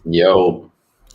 Yo,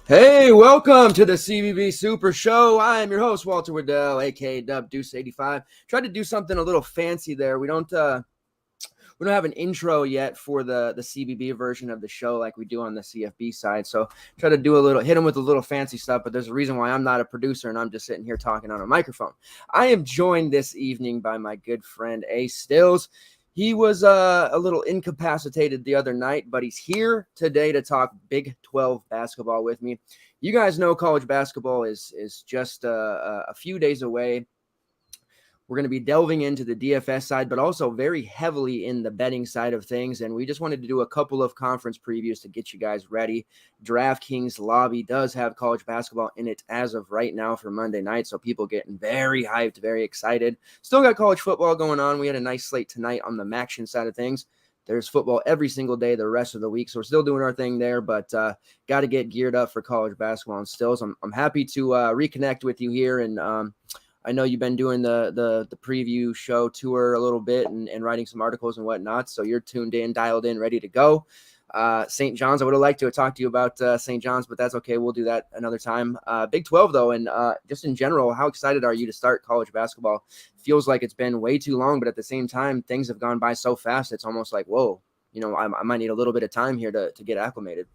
Hey, welcome to the CBB SuperShow. I am your host, Walter Waddell, aka Dub Deuce 85. Tried to do something a little fancy there. We don't have an intro yet for the CBB version of the show like we do on the CFB side. So try to do hit them with a little fancy stuff. But there's a reason why I'm not a producer and I'm just sitting here talking on a microphone. I am joined this evening by my good friend A Stills. He was a little incapacitated the other night, but he's here today to talk Big 12 basketball with me. You guys know college basketball is just a few days away. We're going to be delving into the DFS side, but also very heavily in the betting side of things. And we just wanted to do a couple of conference previews to get you guys ready. DraftKings lobby does have college basketball in it as of right now for Monday night. So people getting very hyped, very excited. Still got college football going on. We had a nice slate tonight on the Maction side of things. There's football every single day the rest of the week. So we're still doing our thing there, but got to get geared up for college basketball and stills. I'm happy to reconnect with you here. And I know you've been doing the preview show tour a little bit and writing some articles and whatnot. So you're tuned in, dialed in, ready to go. St. John's, I would have liked to have talked to you about St. John's, but that's okay. We'll do that another time. Big 12, though, and just in general, how excited are you to start college basketball? Feels like it's been way too long, but at the same time, things have gone by so fast. It's almost like, whoa, I might need a little bit of time here to get acclimated.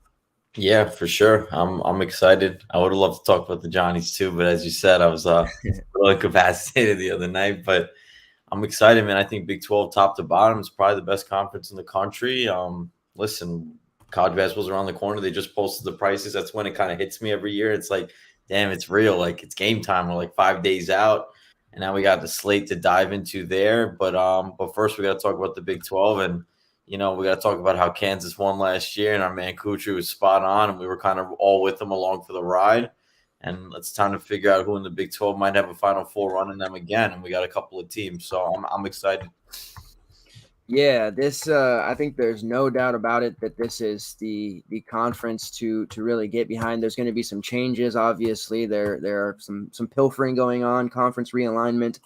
yeah, for sure. I'm excited. I would have loved to talk about the Johnnies too, but as you said, I was really incapacitated the other night. But I'm excited, man. I think Big 12 top to bottom is probably the best conference in the country. Listen, college basketball's around the corner. They just posted the prices. That's when it kind of hits me every year. It's like, damn, it's real. Like it's game time. We're like 5 days out, and now we got the slate to dive into there. But first we got to talk about the Big 12 and. We got to talk about how Kansas won last year, and our man Kutry was spot on, and we were kind of all with them along for the ride. And it's time to figure out who in the Big 12 might have a Final Four running them again. And we got a couple of teams, so I'm excited. Yeah, this I think there's no doubt about it that this is the conference to really get behind. There's going to be some changes, obviously. There are some pilfering going on, conference realignment.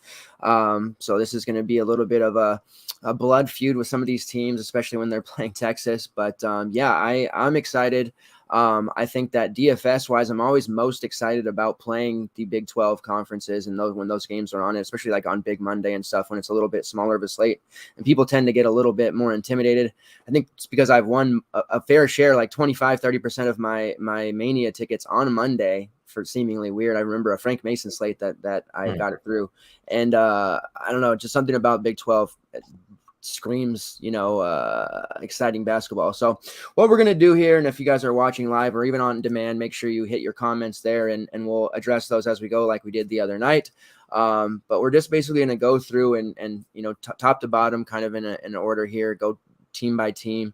So this is going to be a little bit of a blood feud with some of these teams, especially when they're playing Texas. But yeah, I'm excited. I think that DFS wise, I'm always most excited about playing the Big 12 conferences and when those games are on it, especially like on Big Monday and stuff when it's a little bit smaller of a slate and people tend to get a little bit more intimidated. I think it's because I've won a fair share, like 25-30% of my Mania tickets on Monday for seemingly weird. I remember a Frank Mason slate that I got it through. And I don't know, just something about Big 12 screams, exciting basketball. So what we're going to do here, and if you guys are watching live or even on demand, make sure you hit your comments there and we'll address those as we go like we did the other night. But we're just basically going to go through and top to bottom kind of in an order here, go team by team.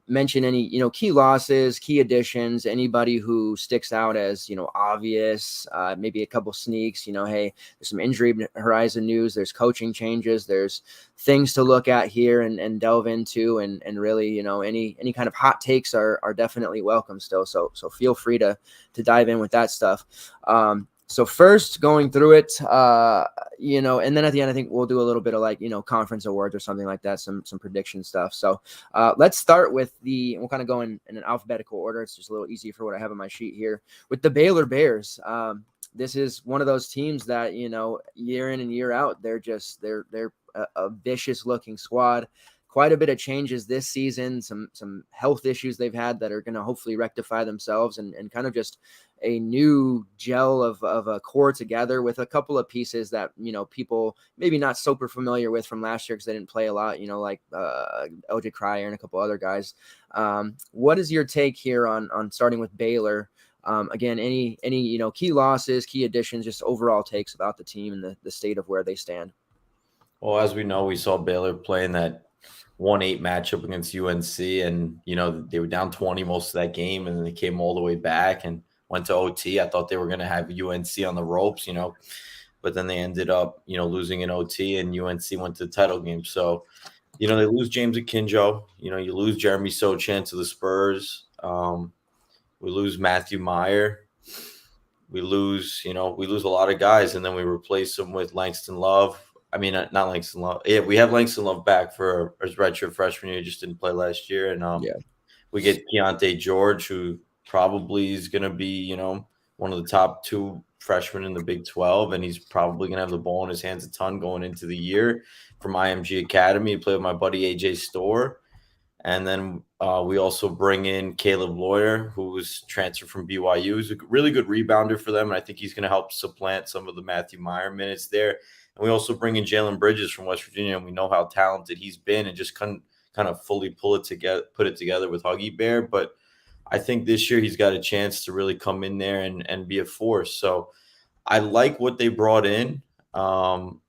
Mention any, key losses, key additions, anybody who sticks out as, obvious, maybe a couple sneaks, hey, there's some injury horizon news, there's coaching changes, there's things to look at here and delve into and really, any kind of hot takes are definitely welcome still. So feel free to dive in with that stuff. So first going through it, and then at the end, I think we'll do a little bit of conference awards or something like that, some prediction stuff. So let's start with we'll kind of go in an alphabetical order. It's just a little easier for what I have on my sheet here with the Baylor Bears. This is one of those teams that, year in and year out, they're a vicious looking squad. Quite a bit of changes this season, some health issues they've had that are going to hopefully rectify themselves and kind of just a new gel of a core together with a couple of pieces that, people maybe not super familiar with from last year because they didn't play a lot, like LJ Cryer and a couple other guys. What is your take here on starting with Baylor? Again, any key losses, key additions, just overall takes about the team and the state of where they stand? Well, as we know, we saw Baylor playing that 1-8 matchup against UNC, and they were down 20 most of that game, and then they came all the way back and went to OT. I thought they were going to have UNC on the ropes, but then they ended up, losing in OT, and UNC went to the title game. So, they lose James Akinjo. You lose Jeremy Sochan to the Spurs. We lose Matthew Meyer. We lose a lot of guys, and then we replace them with Langston Love. I mean, not Langston Love. Yeah, we have Langston Love back for his redshirt freshman year. He just didn't play last year. And we get Keontae George, who probably is going to be, one of the top two freshmen in the Big 12, and he's probably going to have the ball in his hands a ton going into the year from IMG Academy. He played with my buddy AJ Storr. And then we also bring in Caleb Lawyer, who was transferred from BYU. He's a really good rebounder for them, and I think he's going to help supplant some of the Matthew Meyer minutes there. And we also bring in Jalen Bridges from West Virginia, and we know how talented he's been, and just kind of fully put it together with Huggy Bear. But I think this year he's got a chance to really come in there and be a force. So I like what they brought in. And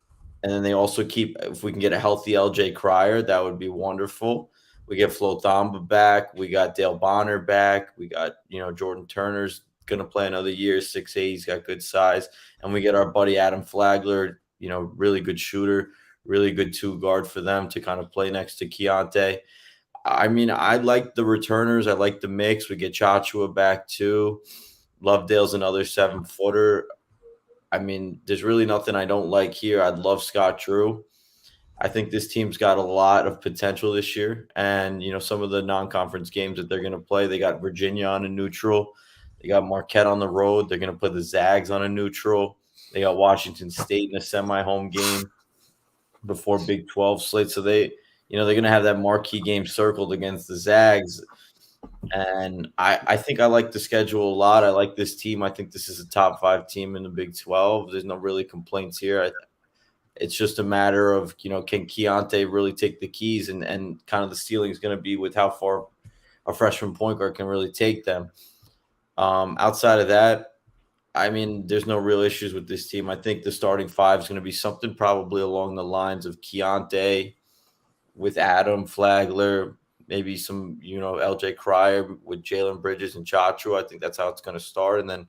then they also keep, if we can get a healthy LJ Cryer, that would be wonderful. We get Flo Thamba back. We got Dale Bonner back. We got, Jordan Turner's going to play another year, 6'8". He's got good size. And we get our buddy Adam Flagler, really good shooter, really good two guard for them to kind of play next to Keontae. I mean, I like the returners. I like the mix. We get Chachua back too. Lovedale's another 7-footer. I mean, there's really nothing I don't like here. I'd love Scott Drew. I think this team's got a lot of potential this year. And, some of the non-conference games that they're going to play, they got Virginia on a neutral. They got Marquette on the road. They're going to play the Zags on a neutral. They got Washington State in a semi-home game before Big 12 slate. So they're going to have that marquee game circled against the Zags. And I think I like the schedule a lot. I like this team. I think this is a top 5 team in the Big 12. There's no really complaints here. It's just a matter of, can Keontae really take the keys, and kind of the ceiling is going to be with how far a freshman point guard can really take them. Outside of that, I mean, there's no real issues with this team. I think the starting 5 is going to be something probably along the lines of Keontae with Adam Flagler, maybe some, LJ Cryer with Jalen Bridges and Chacho. I think that's how it's going to start. And then,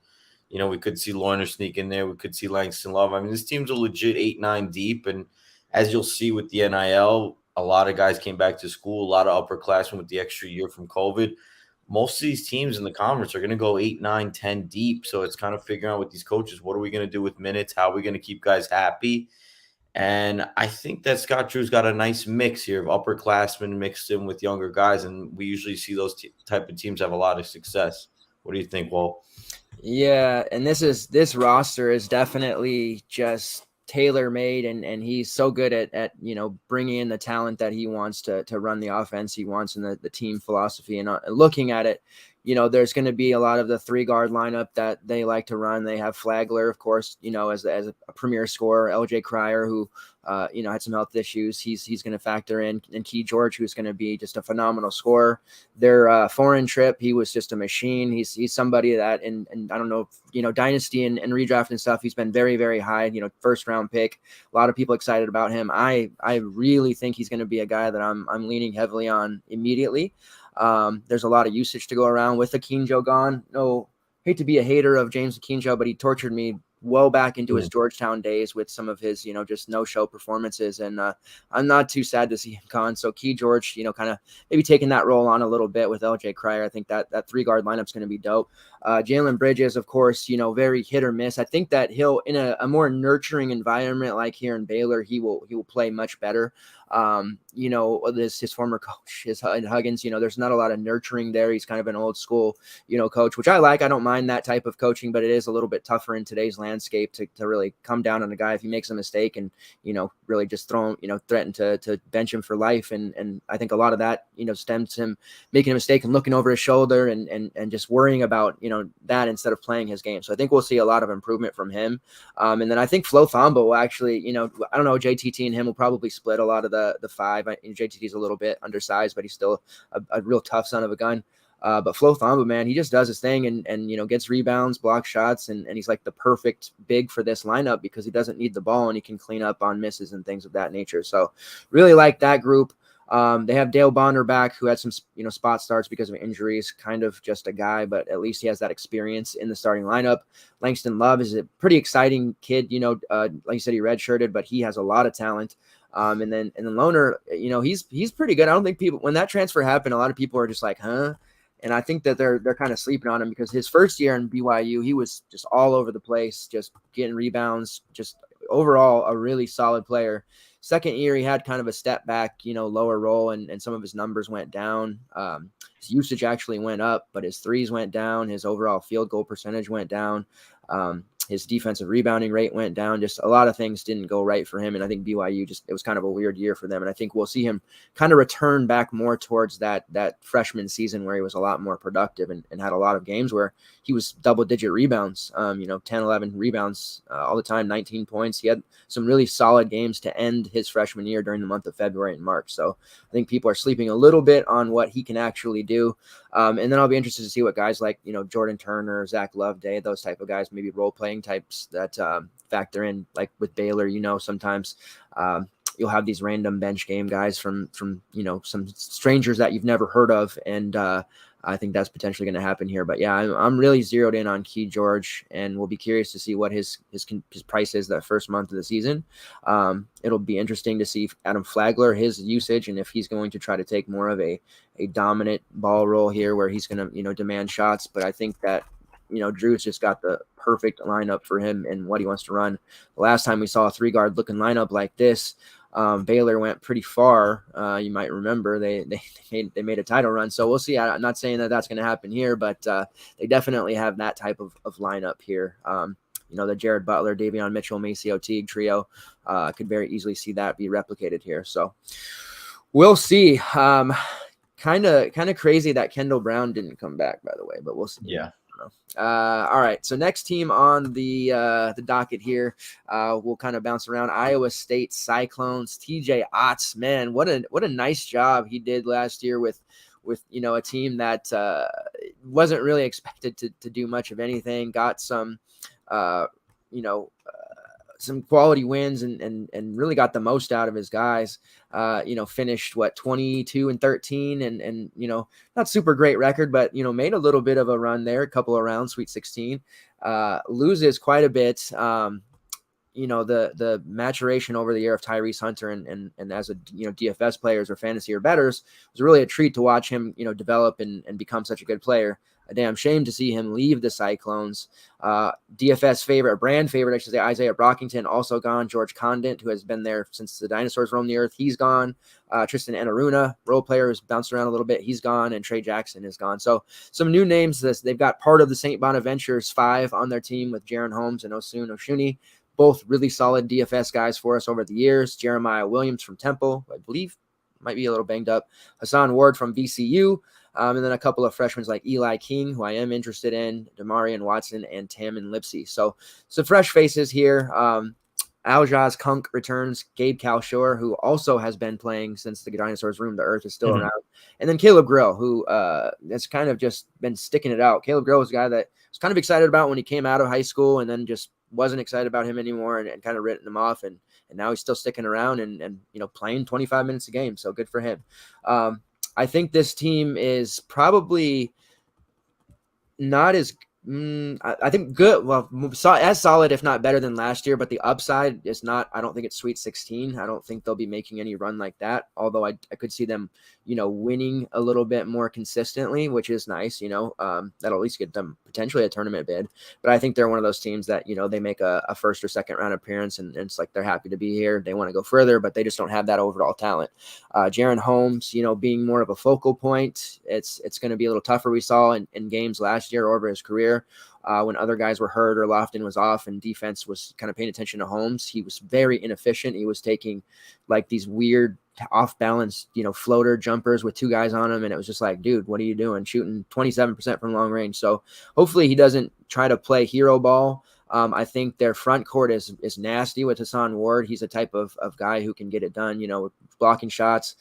we could see Loiner sneak in there. We could see Langston Love. I mean, this team's a legit 8-9 deep. And as you'll see with the NIL, a lot of guys came back to school, a lot of upperclassmen with the extra year from COVID. Most of these teams in the conference are going to go 8, 9, 10 deep. So it's kind of figuring out with these coaches, what are we going to do with minutes? How are we going to keep guys happy? And I think that Scott Drew's got a nice mix here of upperclassmen mixed in with younger guys. And we usually see those type of teams have a lot of success. What do you think, Walt? Yeah, and this roster is definitely just tailor-made, and he's so good at bringing in the talent that he wants to run the offense he wants, and the team philosophy. And looking at it, there's going to be a lot of the 3-guard lineup that they like to run. They have Flagler, of course, as a premier scorer, LJ Cryer, who had some health issues. He's going to factor in, and Key George, who's going to be just a phenomenal scorer. Their foreign trip, he was just a machine. He's somebody that, and I don't know, dynasty and redraft and stuff, he's been very, very high, first round pick. A lot of people excited about him. I really think he's going to be a guy that I'm leaning heavily on immediately. There's a lot of usage to go around with Akinjo gone. No, hate to be a hater of James Akinjo, but he tortured me well back into his Georgetown days with some of his, just no-show performances. And I'm not too sad to see him gone. So Key George, kind of maybe taking that role on a little bit with LJ Cryer. I think that 3-guard lineup's going to be dope. Jalen Bridges, of course, very hit or miss. I think that he'll, in a more nurturing environment like here in Baylor, he will play much better. His former coach, his Huggins, there's not a lot of nurturing there. He's kind of an old school, coach, which I like. I don't mind that type of coaching, but it is a little bit tougher in today's landscape to really come down on a guy if he makes a mistake and, really just threaten to bench him for life. And I think a lot of that, stems him making a mistake and looking over his shoulder and just worrying about, that instead of playing his game. So I think we'll see a lot of improvement from him. And then I think Flo Thamba will actually, I don't know, JTT and him will probably split a lot of the 5. JTT is a little bit undersized, but he's still a real tough son of a gun. But Flo Thamba, man, he just does his thing and gets rebounds, blocks shots, and he's like the perfect big for this lineup because he doesn't need the ball and he can clean up on misses and things of that nature. So really like that group. They have Dale Bonner back, who had some, spot starts because of injuries, kind of just a guy, but at least he has that experience in the starting lineup. Langston Love is a pretty exciting kid, like you said, he redshirted, but he has a lot of talent. And then Loner, he's pretty good. I don't think people, when that transfer happened, a lot of people are just like, huh? And I think that they're kind of sleeping on him because his first year in BYU, he was just all over the place, just getting rebounds, just overall a really solid player. Second year, he had kind of a step back, lower role, and some of his numbers went down. His usage actually went up, but his threes went down. His overall field goal percentage went down. His defensive rebounding rate went down. Just a lot of things didn't go right for him. And I think BYU it was kind of a weird year for them. And I think we'll see him kind of return back more towards that freshman season where he was a lot more productive and had a lot of games where he was double-digit rebounds, 10, 11 rebounds all the time, 19 points. He had some really solid games to end his freshman year during the month of February and March. So I think people are sleeping a little bit on what he can actually do. And then I'll be interested to see what guys like, Jordan Turner, Zach Loveday, those type of guys, maybe role-playing types that factor in, like with Baylor, sometimes you'll have these random bench game guys from some strangers that you've never heard of. And I think that's potentially going to happen here. But yeah, I'm really zeroed in on Key George, and we'll be curious to see what his price is that first month of the season. It'll be interesting to see Adam Flagler, his usage, and if he's going to try to take more of a dominant ball role here where he's going to, demand shots. But I think that, Drew's just got the perfect lineup for him and what he wants to run. The last time we saw a 3-guard looking lineup like this, Baylor went pretty far. You might remember they made a title run. So we'll see. I'm not saying that that's going to happen here, but they definitely have that type of lineup here. The Jared Butler, Davion Mitchell, Maceo Teague trio could very easily see that be replicated here. So we'll see. Kind of crazy that Kendall Brown didn't come back, by the way, but we'll see. Yeah. All right. So next team on the docket here, we'll kind of bounce around. Iowa State Cyclones. TJ Otts, man, what a nice job he did last year with a team that wasn't really expected to do much of anything. Got some some quality wins and really got the most out of his guys. Finished 22-13 and not super great record, but made a little bit of a run there, a couple of rounds, Sweet 16. Loses quite a bit. The maturation over the year of Tyrese Hunter and as a DFS players or fantasy or bettors was really a treat to watch him develop and become such a good player. A damn shame to see him leave the Cyclones. DFS favorite, brand favorite, I should say, Isaiah Brockington, also gone. George Condit, who has been there since the dinosaurs roamed the earth, he's gone. Tristan Enaruna, role player, who's bounced around a little bit, he's gone. And Trey Jackson is gone. So some new names. They've got part of the St. Bonaventures 5 on their team with Jaron Holmes and Osun Oshuni. Both really solid DFS guys for us over the years. Jeremiah Williams from Temple, I believe, might be a little banged up. Hassan Ward from VCU. And then a couple of freshmen like Eli King, who I am interested in, Damarian Watson, and Tamin Lipsey. So some fresh faces here. Aljaz Kunk returns. Gabe Kalshore, who also has been playing since the dinosaurs roamed the earth, is still around. And then Caleb Grill, who has kind of just been sticking it out. Caleb Grill was a guy that I was kind of excited about when he came out of high school and then just wasn't excited about him anymore and kind of written him off. And now he's still sticking around and playing 25 minutes a game. So good for him. I think this team is probably not as I think good. Well, as solid, if not better than last year, but the upside is not, I don't think it's Sweet 16. I don't think they'll be making any run like that. Although I could see them, winning a little bit more consistently, which is nice, that'll at least get them potentially a tournament bid. But I think they're one of those teams that, they make a first or second round appearance and it's like, they're happy to be here. They want to go further, but they just don't have that overall talent. Jaron Holmes, being more of a focal point, it's going to be a little tougher. We saw in games last year over his career, when other guys were hurt or Lofton was off and defense was kind of paying attention to Holmes. He was very inefficient. He was taking like these weird off balance, floater jumpers with 2 guys on him. And it was just like, dude, what are you doing? Shooting 27% from long range. So hopefully he doesn't try to play hero ball. I think their front court is nasty with Hassan Ward. He's a type of guy who can get it done, blocking shots,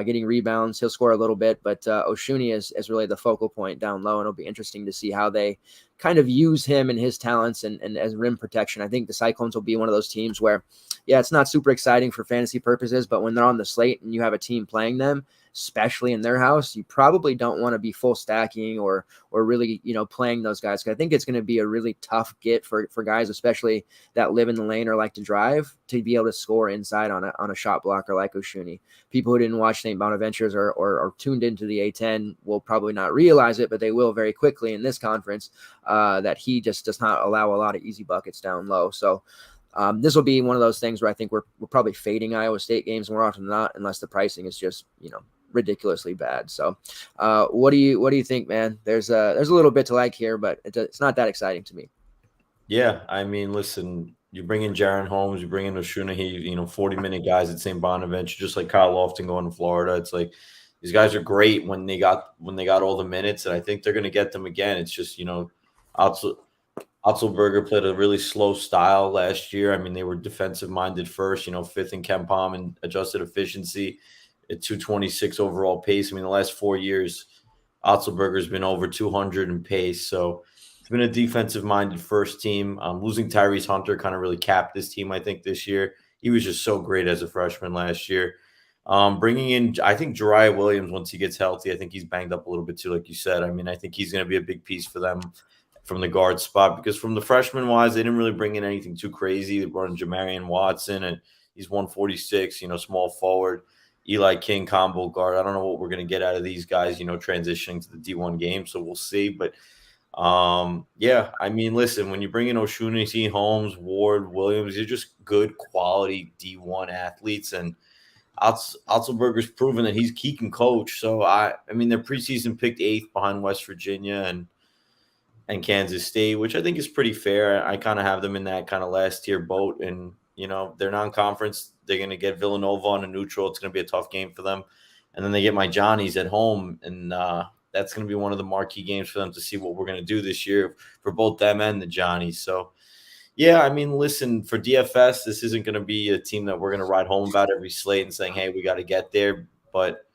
getting rebounds. He'll score a little bit, but Oshuni is really the focal point down low, and it'll be interesting to see how they kind of use him and his talents and as rim protection. I think the Cyclones will be one of those teams where, yeah, it's not super exciting for fantasy purposes, but when they're on the slate and you have a team playing them, especially in their house, you probably don't want to be full stacking or really, playing those guys. 'Cause I think it's going to be a really tough get for guys, especially that live in the lane or like to drive, to be able to score inside on a shot blocker like Oshuni. People who didn't watch St. Bonaventures or tuned into the A10 will probably not realize it, but they will very quickly in this conference, that he just does not allow a lot of easy buckets down low. So This will be one of those things where I think we're probably fading Iowa State games more often than not, unless the pricing is just, ridiculously bad. So what do you think, man? There's a little bit to like here, but it's not that exciting to me. Yeah, I mean, listen, you bring in Jaron Holmes, you bring in Oshunahi, 40-minute guys at St. Bonaventure, just like Kyle Lofton going to Florida. It's like these guys are great when they got all the minutes, and I think they're going to get them again. It's just, Otzelberger played a really slow style last year. I mean, they were defensive-minded first, fifth in Ken Palm and adjusted efficiency at 226 overall pace. I mean, the last 4 years, Otzelberger's been over 200 in pace, so it's been a defensive-minded first team. Losing Tyrese Hunter kind of really capped this team, I think, this year. He was just so great as a freshman last year. Bringing in, I think, Jariah Williams, once he gets healthy, I think he's banged up a little bit too, like you said. I mean, I think he's going to be a big piece for them from the guard spot, because from the freshman-wise, they didn't really bring in anything too crazy. They brought in Jamarian Watson, and he's 146, small forward. Eli King, combo guard. I don't know what we're going to get out of these guys, transitioning to the D1 game, so we'll see. But, yeah, I mean, listen, when you bring in O'Shaughnessy, Holmes, Ward, Williams, you're just good quality D1 athletes, and Otzelberger's proven that he can coach. So, I mean, their preseason picked 8th behind West Virginia and Kansas State, which I think is pretty fair. I kind of have them in that kind of last tier boat, and they're non-conference. They're going to get Villanova on a neutral. It's going to be a tough game for them, and then they get my Johnnies at home, and that's going to be one of the marquee games for them to see what we're going to do this year for both them and the Johnnies. So, yeah, I mean, listen, for DFS, this isn't going to be a team that we're going to ride home about every slate and saying, hey, we got to get there, but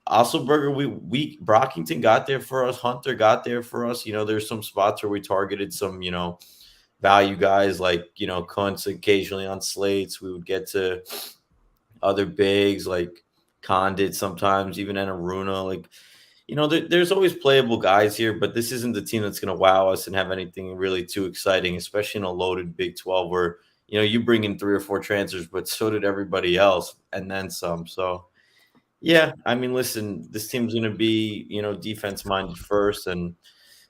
Otzelberger, we Brockington got there for us. Hunter got there for us. There's some spots where we targeted some, value guys like, Kuntz occasionally on slates. We would get to other bigs like Condit sometimes, even Enaruna. Like, there's always playable guys here, but this isn't the team that's going to wow us and have anything really too exciting, especially in a loaded Big 12 where, you bring in 3 or 4 transfers, but so did everybody else and then some. So, yeah, I mean, listen, this team's going to be, defense-minded first, and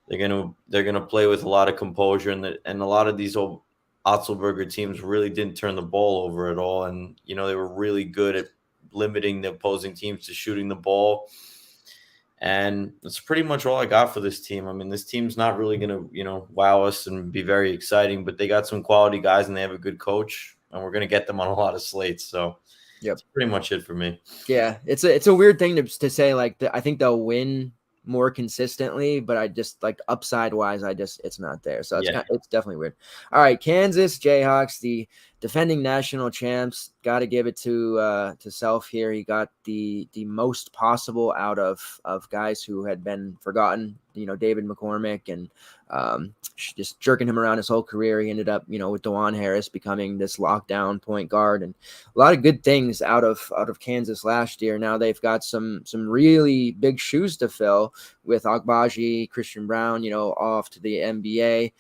they're going to play with a lot of composure, and a lot of these old Otzelberger teams really didn't turn the ball over at all, and they were really good at limiting the opposing teams to shooting the ball. And that's pretty much all I got for this team. I mean, this team's not really going to, wow us and be very exciting, but they got some quality guys and they have a good coach, and we're going to get them on a lot of slates. So, yep, that's pretty much it for me. Yeah, it's a weird thing to say. Like, I think they'll win more consistently, but I just like upside wise, it's not there. So it's definitely weird. All right, Kansas Jayhawks, the defending national champs. Got to give it to Self here. He got the most possible out of guys who had been forgotten. David McCormick, and just jerking him around his whole career. He ended up, with DeJuan Harris becoming this lockdown point guard, and a lot of good things out of Kansas last year. Now they've got some really big shoes to fill with Agbaji, Christian Brown, off to the NBA.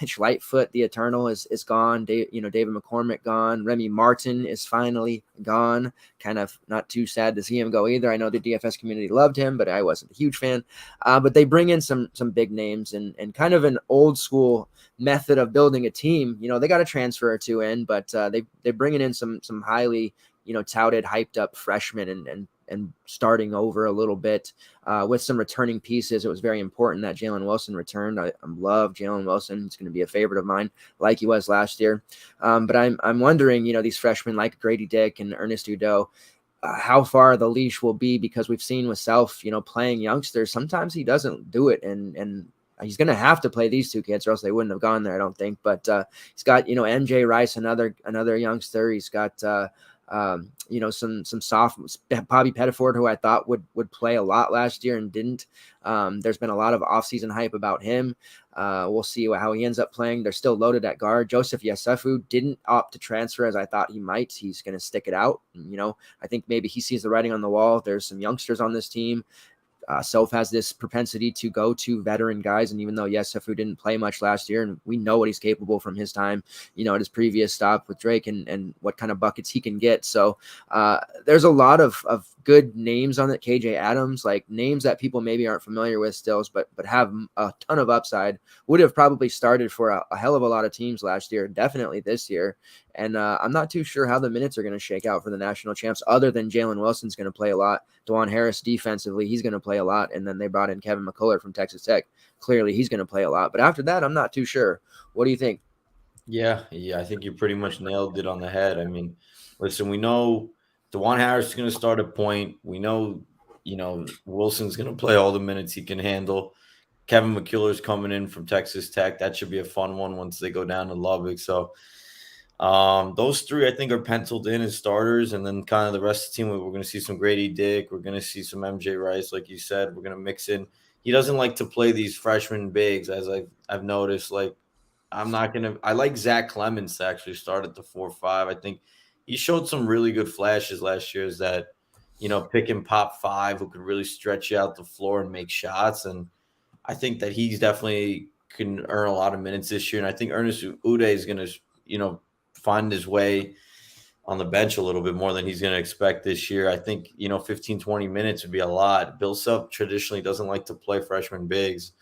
Mitch Lightfoot, the Eternal, is gone. David McCormick gone. Remy Martin is finally gone. Kind of not too sad to see him go either. I know the DFS community loved him, but I wasn't a huge fan. But they bring in some big names and kind of an old school method of building a team. They got a transfer or two in, but they're bringing in some highly touted, hyped up freshmen and starting over a little bit with some returning pieces. It was very important that Jalen Wilson returned. I love Jalen Wilson. He's going to be a favorite of mine, like he was last year. But I'm wondering, these freshmen like Grady Dick and Ernest Udoh, how far the leash will be, because we've seen with Self, playing youngsters, sometimes he doesn't do it, and he's going to have to play these 2 kids or else they wouldn't have gone there, I don't think. But he's got, MJ Rice, another youngster. He's got, some soft Bobby Pettiford, who I thought would play a lot last year and didn't. There's been a lot of offseason hype about him. We'll see how he ends up playing. They're still loaded at guard. Joseph Yesufu didn't opt to transfer as I thought he might. He's going to stick it out. I think maybe he sees the writing on the wall. There's some youngsters on this team. Self has this propensity to go to veteran guys, and even though Yesufu didn't play much last year, and we know what he's capable from his time, at his previous stop with Drake and what kind of buckets he can get. So there's a lot of good names on it. KJ Adams, like names that people maybe aren't familiar with still, but have a ton of upside. Would have probably started for a hell of a lot of teams last year, definitely this year. And I'm not too sure how the minutes are going to shake out for the national champs, other than Jalen Wilson's going to play a lot. DeJuan Harris defensively, he's going to play a lot. And then they brought in Kevin McCullough from Texas Tech. Clearly, he's going to play a lot. But after that, I'm not too sure. What do you think? Yeah, I think you pretty much nailed it on the head. I mean, listen, we know DeJuan Harris is going to start at point. We know, Wilson's going to play all the minutes he can handle. Kevin McCullough's coming in from Texas Tech. That should be a fun one once they go down to Lubbock. So those three, I think, are penciled in as starters. And then kind of the rest of the team, we're going to see some Grady Dick. We're going to see some MJ Rice, like you said. We're going to mix in. He doesn't like to play these freshman bigs, as I've noticed. Like, I like Zach Clemens to actually start at the 4-5. I think he showed some really good flashes last year, is that, pick and pop five who could really stretch you out the floor and make shots. And I think that he's definitely can earn a lot of minutes this year. And I think Ernest Ude is going to, find his way on the bench a little bit more than he's going to expect this year. I think, 15, 20 minutes would be a lot. Bill Self traditionally doesn't like to play freshman bigs,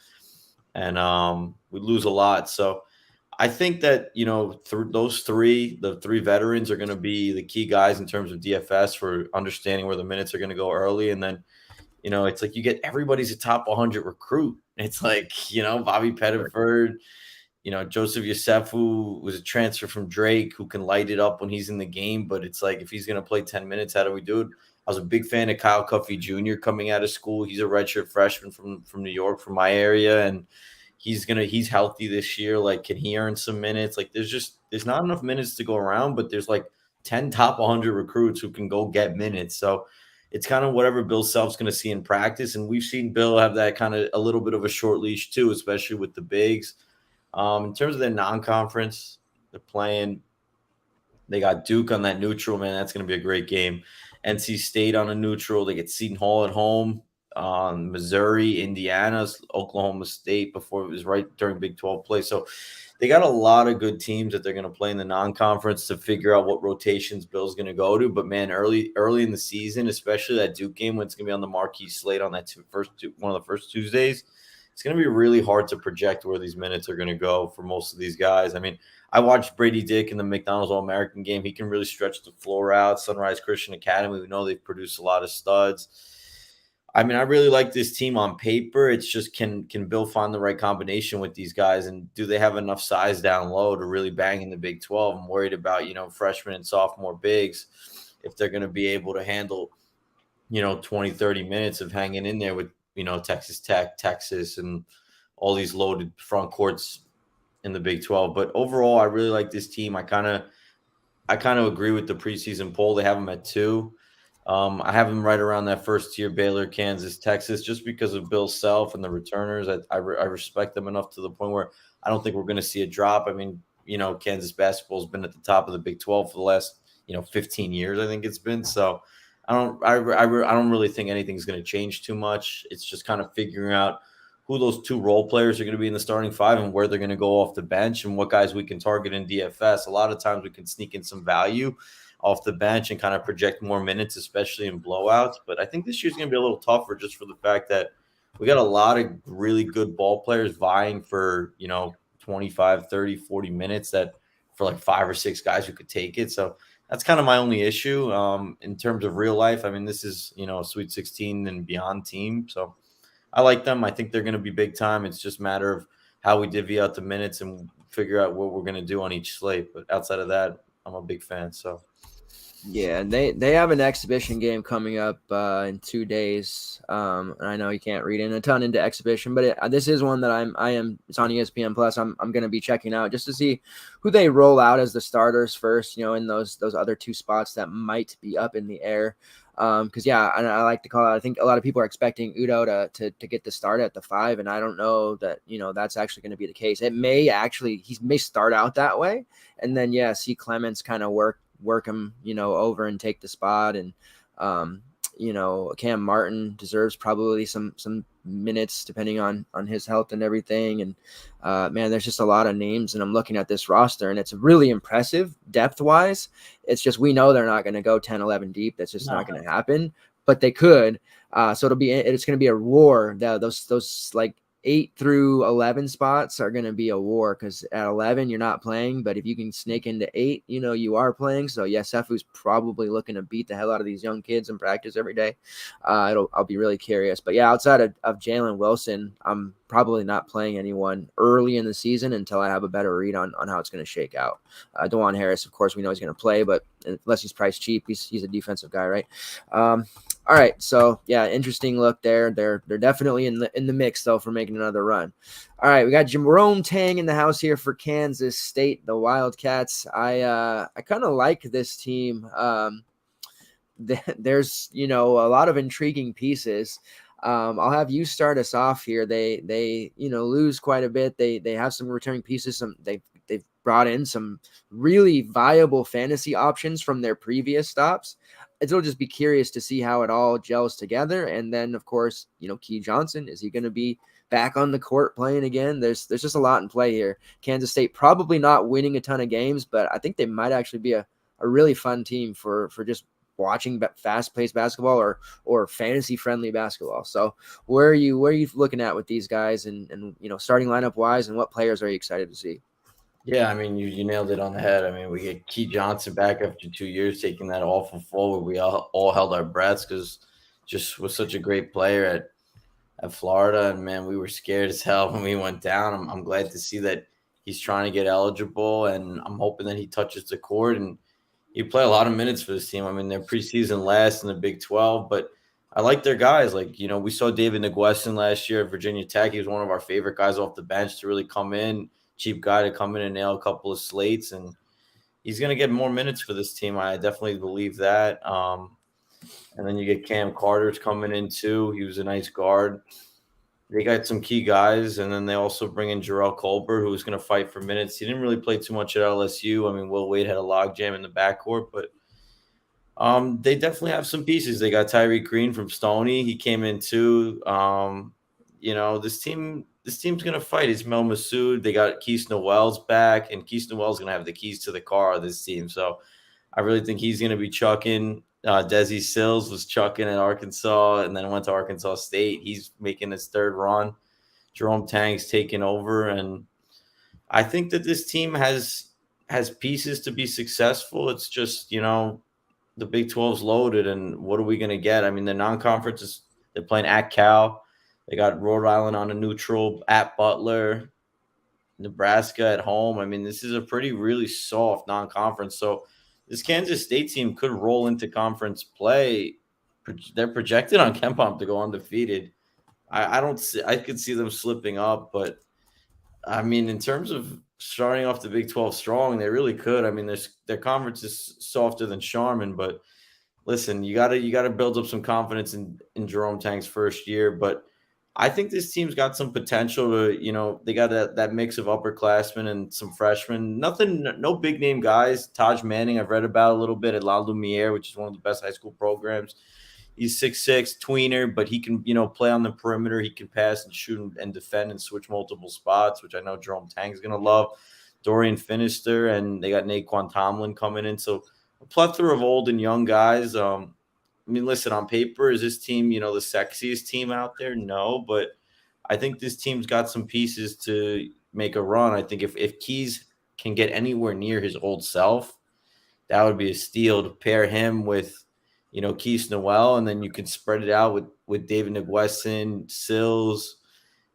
and we lose a lot. So I think that, through those the three veterans are going to be the key guys in terms of DFS for understanding where the minutes are going to go early. And then, it's like you get everybody's a top 100 recruit. It's like, Bobby Pettiford, Joseph Yosefu was a transfer from Drake who can light it up when he's in the game. But it's like, if he's going to play 10 minutes, how do we do it? I was a big fan of Kyle Cuffey Jr. coming out of school. He's a redshirt freshman from New York, from my area. And he's healthy this year. Like, can he earn some minutes? Like, there's not enough minutes to go around, but there's like 10 top 100 recruits who can go get minutes. So it's kind of whatever Bill Self's going to see in practice. And we've seen Bill have that kind of a little bit of a short leash too, especially with the bigs. In terms of their non-conference, they're playing. They got Duke on that neutral, man. That's going to be a great game. NC State on a neutral. They get Seton Hall at home. Missouri, Indiana, Oklahoma State before it was right during Big 12 play. So they got a lot of good teams that they're going to play in the non-conference to figure out what rotations Bill's going to go to. But, man, early in the season, especially that Duke game when it's going to be on the marquee slate on that one of the first Tuesdays, it's going to be really hard to project where these minutes are going to go for most of these guys. I mean, I watched Brady Dick in the McDonald's All-American game. He can really stretch the floor out. Sunrise Christian Academy, we know they've produced a lot of studs. I mean, I really like this team on paper. It's just can Bill find the right combination with these guys, and do they have enough size down low to really bang in the Big 12? I'm worried about, freshman and sophomore bigs, if they're going to be able to handle, 20, 30 minutes of hanging in there with, Texas Tech, Texas, and all these loaded front courts in the Big 12. But overall, I really like this team. I kind of agree with the preseason poll. They have them at 2. I have them right around that first tier, Baylor, Kansas, Texas, just because of Bill Self and the returners. I respect them enough to the point where I don't think we're going to see a drop. I mean, Kansas basketball has been at the top of the Big 12 for the last, 15 years, I think it's been. So I don't really think anything's going to change too much. It's just kind of figuring out who those 2 role players are going to be in the starting 5 and where they're going to go off the bench and what guys we can target in DFS. A lot of times we can sneak in some value off the bench and kind of project more minutes, especially in blowouts. But I think this year's going to be a little tougher just for the fact that we got a lot of really good ball players vying for, 25, 30, 40 minutes that for like 5 or 6 guys who could take it. So that's kind of my only issue in terms of real life. I mean, this is, a Sweet 16 and beyond team. So I like them. I think they're going to be big time. It's just a matter of how we divvy out the minutes and figure out what we're going to do on each slate. But outside of that, I'm a big fan. So yeah, they have an exhibition game coming up in 2 days. And I know you can't read in a ton into exhibition, but this is one that it's on ESPN Plus. I'm going to be checking out just to see who they roll out as the starters first, in those other 2 spots that might be up in the air. Because I like to call out, I think a lot of people are expecting Udo to get the start at the 5, and I don't know that that's actually going to be the case. He may start out that way, and then see Clemens kind of work him over and take the spot. And Cam Martin deserves probably some minutes depending on his health and everything. And man, there's just a lot of names, and I'm looking at this roster and it's really impressive depth wise. It's just we know they're not going to go 10, 11 deep. That's just not going to happen. but they could. So it's going to be a war. Those like 8 through 11 spots are going to be a war, because at 11 you're not playing, but if you can snake into 8, you are playing. So yeah, Sefu's probably looking to beat the hell out of these young kids in practice every day. I'll be really curious. But yeah, outside of Jalen Wilson, I'm probably not playing anyone early in the season until I have a better read on how it's going to shake out. DeJuan Harris, of course, we know he's going to play, but unless he's priced cheap, he's a defensive guy, right? All right, so yeah, interesting look there. They're definitely in the mix though for making another run. All right, we got Jerome Tang in the house here for Kansas State, the Wildcats. I kind of like this team. There's a lot of intriguing pieces. I'll have you start us off here. They lose quite a bit. They have some returning pieces. They've brought in some really viable fantasy options from their previous stops. It'll just be curious to see how it all gels together. And then, of course, Key Johnson, is he going to be back on the court playing again? There's just a lot in play here. Kansas State probably not winning a ton of games, but I think they might actually be a really fun team for just watching fast-paced basketball or fantasy-friendly basketball. So where are you looking at with these guys, and starting lineup wise, and what players are you excited to see? Yeah, I mean, you nailed it on the head. I mean, we get Key Johnson back after 2 years, taking that awful forward. We all held our breaths because just was such a great player at Florida. And, man, we were scared as hell when we went down. I'm glad to see that he's trying to get eligible, and I'm hoping that he touches the court. And he play a lot of minutes for this team. I mean, they're preseason last in the Big 12, but I like their guys. Like, we saw David Nguyen last year at Virginia Tech. He was one of our favorite guys off the bench to really come in. Cheap guy to come in and nail a couple of slates, and he's going to get more minutes for this team. I definitely believe that. And then you get Cam Carter's coming in too. He was a nice guard. They got some key guys, and then they also bring in Jarrell Colbert, who was going to fight for minutes. He didn't really play too much at LSU. I mean, Will Wade had a logjam in the backcourt, but they definitely have some pieces. They got Tyreek Green from Stony. He came in too. This team's going to fight. Ismail Massoud. They got Keith Noel's back, and Keith Noel's going to have the keys to the car of this team. So I really think he's going to be chucking. Desi Sills was chucking at Arkansas and then went to Arkansas State. He's making his third run. Jerome Tang's taking over, and I think that this team has pieces to be successful. It's just, the Big 12's loaded, and what are we going to get? I mean, the non-conference they're playing at Cal. They got Rhode Island on a neutral, at Butler, Nebraska at home. I mean, this is a really soft non-conference. So this Kansas State team could roll into conference play. They're projected on KenPom to go undefeated. I could see them slipping up, but I mean, in terms of starting off the Big 12 strong, they really could. I mean, their conference is softer than Charmin, but listen, you gotta build up some confidence in Jerome Tang's first year, but I think this team's got some potential to, they got that mix of upperclassmen and some freshmen. No big name guys. Taj Manning, I've read about a little bit at La Lumiere, which is one of the best high school programs. He's 6'6", tweener, but he can, play on the perimeter. He can pass and shoot and defend and switch multiple spots, which I know Jerome Tang's going to love. Dorian Finister, and they got Naquan Tomlin coming in. So a plethora of old and young guys. I mean, listen, on paper, is this team, the sexiest team out there? No, but I think this team's got some pieces to make a run. I think if Keys can get anywhere near his old self, that would be a steal to pair him with, Keith Noel, and then you can spread it out with David Nguyen, Sills,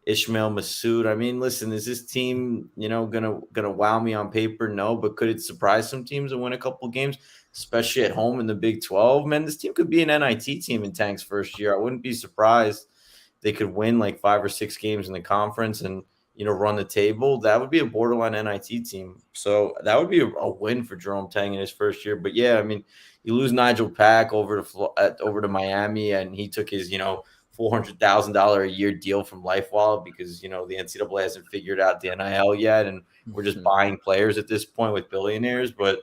Ishmael Massoud. I mean, listen, is this team, gonna wow me on paper? No, but could it surprise some teams and win a couple games, especially at home in the Big 12? Man, this team could be an NIT team in Tank's first year. I wouldn't be surprised they could win like 5 or 6 games in the conference and, run the table. That would be a borderline NIT team. So that would be a win for Jerome Tang in his first year. But yeah, I mean, you lose Nigel Pack over to Miami, and he took his, $400,000 a year deal from LifeWallet because, the NCAA hasn't figured out the NIL yet, and we're just buying players at this point with billionaires. But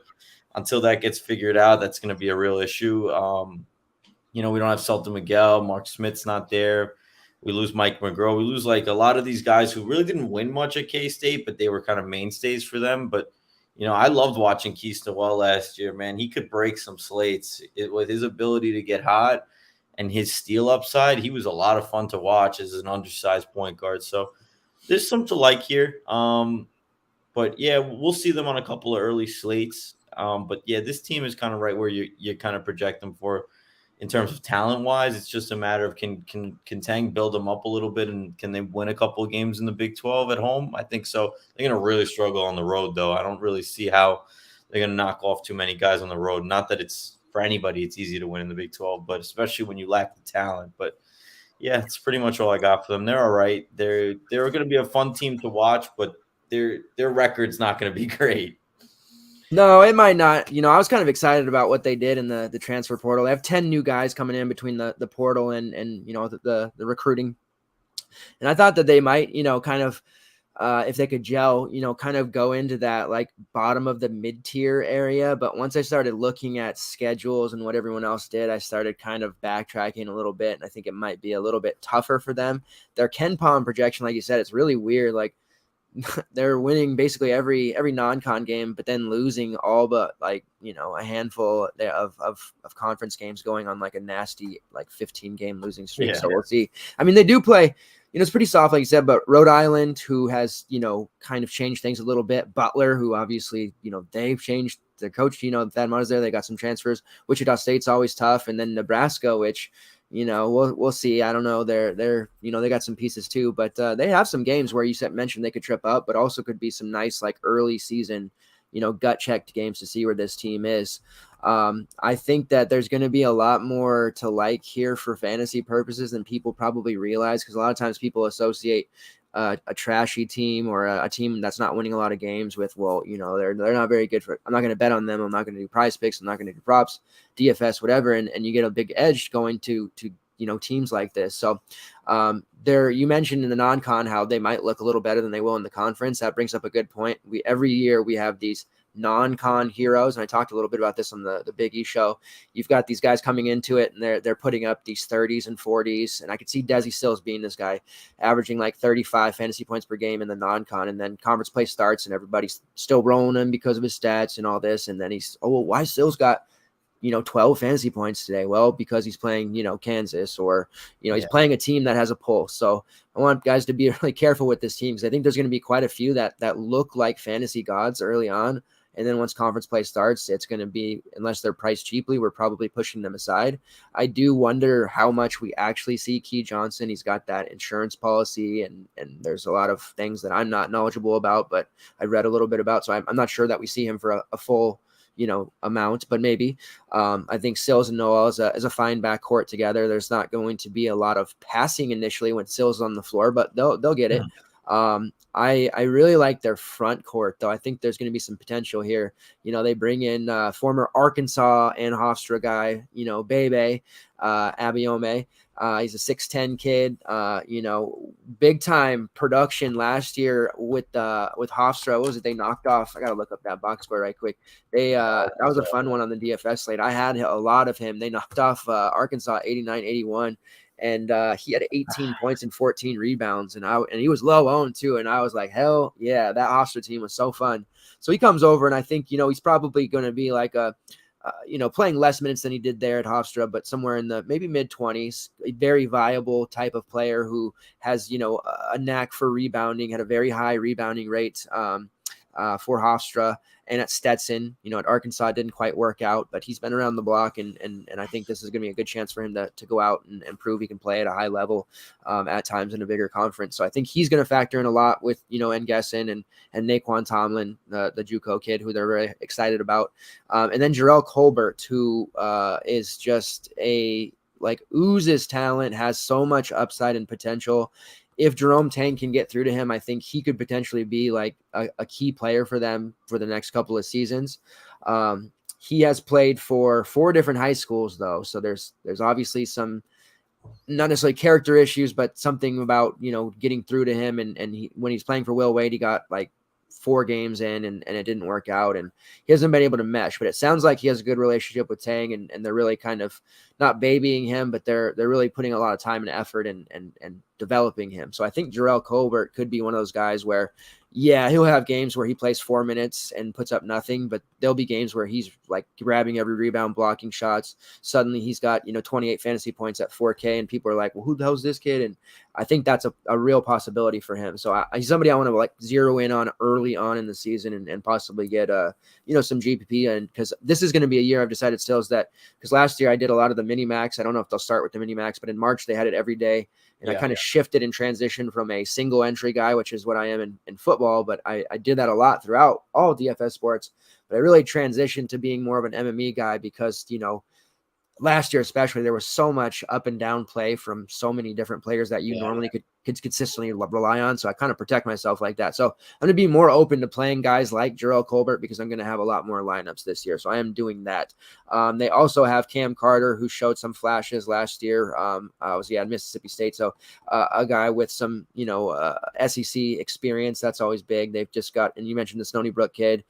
until that gets figured out, that's going to be a real issue. We don't have Sultan Miguel. Mark Smith's not there. We lose Mike McGraw. We lose like a lot of these guys who really didn't win much at K-State, but they were kind of mainstays for them. But, I loved watching Keith Noel last year, man. He could break some slates with his ability to get hot. and his steal upside, he was a lot of fun to watch as an undersized point guard. So there's some to like here. But yeah, we'll see them on a couple of early slates. But yeah, this team is kind of right where you kind of project them for in terms of talent wise. It's just a matter of can Tang build them up a little bit, and can they win a couple of games in the Big 12 at home? I think so. They're going to really struggle on the road, though. I don't really see how they're going to knock off too many guys on the road. Not that it's for anybody, it's easy to win in the Big 12, but especially when you lack the talent. But yeah, it's pretty much all I got for them. They're all right. They're going to be a fun team to watch, but their record's not going to be great. No, it might not. I was kind of excited about what they did in the transfer portal. They have 10 new guys coming in between the portal and the recruiting. And I thought that they might, kind of if they could gel, kind of go into that like bottom of the mid-tier area. But once I started looking at schedules and what everyone else did, I started kind of backtracking a little bit. And I think it might be a little bit tougher for them. Their KenPom projection, like you said, it's really weird. Like, they're winning basically every non-con game, but then losing all but like a handful of conference games, going on like a nasty like 15 game losing streak. So we'll see. I mean, they do play, it's pretty soft, like you said, but Rhode Island, who has kind of changed things a little bit. Butler, who obviously they've changed their coach. Thad Matta's there. They got some transfers. Wichita State's always tough, and then Nebraska, which we'll see. I don't know. They're they got some pieces too, but they have some games where you mentioned they could trip up, but also could be some nice like early season, gut checked games to see where this team is. I think that there's going to be a lot more to like here for fantasy purposes than people probably realize, because a lot of times people associate a trashy team or a team that's not winning a lot of games with, they're not very good for it. I'm not going to bet on them. I'm not going to do prize picks. I'm not going to do props, DFS, whatever. And you get a big edge going to teams like this. So you mentioned in the non-con how they might look a little better than they will in the conference. That brings up a good point. Every year we have these non-con heroes, and I talked a little bit about this on the Big E show. You've got these guys coming into it, and they're putting up these 30s and 40s, and I could see Desi Sills being this guy, averaging like 35 fantasy points per game in the non-con, and then conference play starts, and everybody's still rolling him because of his stats and all this, and then why Sills got 12 fantasy points today? Well, because he's playing, Kansas, or, he's playing a team that has a pulse. So I want guys to be really careful with this team, because I think there's going to be quite a few that look like fantasy gods early on. And then once conference play starts, it's going to be, unless they're priced cheaply, we're probably pushing them aside. I do wonder how much we actually see Key Johnson. He's got that insurance policy, and there's a lot of things that I'm not knowledgeable about, but I read a little bit about. So I'm not sure that we see him for a full amount, but maybe. I think Sills and Noel is a fine backcourt together. There's not going to be a lot of passing initially when Sills is on the floor, but they'll get it. I really like their front court, though. I think there's going to be some potential here. They bring in former Arkansas and Hofstra guy, Bebe Abiome. He's a 6'10" kid, big time production last year with Hofstra. What was it? They knocked off. I got to look up that box score right quick. That was a fun one on the DFS slate. I had a lot of him. They knocked off Arkansas 89-81. And he had 18 points and 14 rebounds, and he was low owned too. And I was like, hell yeah, that Hofstra team was so fun. So he comes over, and I think he's probably going to be like playing less minutes than he did there at Hofstra, but somewhere in the maybe mid-20s. A very viable type of player who has a knack for rebounding, had a very high rebounding rate for Hofstra. And at Stetson, at Arkansas, it didn't quite work out, but he's been around the block, and I think this is going to be a good chance for him to go out and prove he can play at a high level at times in a bigger conference. So I think he's going to factor in a lot with, N'Gesson and Naquan Tomlin, the JUCO kid, who they're very excited about. And then Jarrell Colbert, who is just oozes talent, has so much upside and potential. If Jerome Tang can get through to him, I think he could potentially be like a key player for them for the next couple of seasons. He has played for 4 different high schools, though. So there's obviously some, not necessarily character issues, but something about, getting through to him. And when he's playing for Will Wade, he got like 4 games in and it didn't work out, and he hasn't been able to mesh. But it sounds like he has a good relationship with Tang, and they're really kind of not babying him, but they're really putting a lot of time and effort and developing him. So I think Jarrell Colbert could be one of those guys where Yeah, he'll have games where he plays 4 minutes and puts up nothing, but there'll be games where he's like grabbing every rebound, blocking shots. Suddenly he's got, 28 fantasy points at 4K, and people are like, well, who the hell's this kid? And I think that's a real possibility for him. So he's somebody I want to like zero in on early on in the season and possibly get, some GPP. And because this is going to be a year I've decided still is that because last year I did a lot of the mini max. I don't know if they'll start with the mini max, but in March they had it every day. And I kind of shifted and transitioned from a single entry guy, which is what I am in football. But I did that a lot throughout all DFS sports. But I really transitioned to being more of an MME guy because, last year especially, there was so much up and down play from so many different players that you normally could consistently rely on. So I kind of protect myself like that. So I'm going to be more open to playing guys like Jarrell Colbert because I'm going to have a lot more lineups this year. So I am doing that. They also have Cam Carter, who showed some flashes last year. Was at Mississippi State. So a guy with some, SEC experience. That's always big. They've just got, and you mentioned the Stony Brook kid.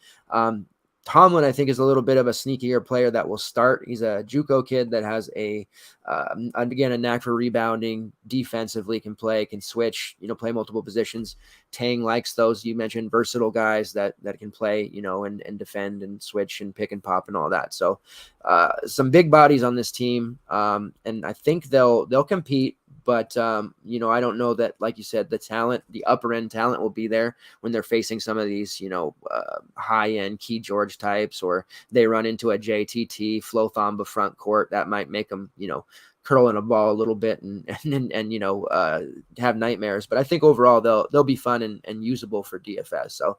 Tomlin, I think, is a little bit of a sneakier player that will start. He's a JUCO kid that has a knack for rebounding, defensively can switch, play multiple positions. Tang likes those, you mentioned, versatile guys that can play, and defend and switch and pick and pop and all that. So some big bodies on this team. And I think they'll compete. But, I don't know that, like you said, the upper end talent will be there when they're facing some of these, high end Key George types, or they run into a JTT Flo Thamba front court that might make them, curl in a ball a little bit and have nightmares. But I think overall they'll be fun and usable for DFS. So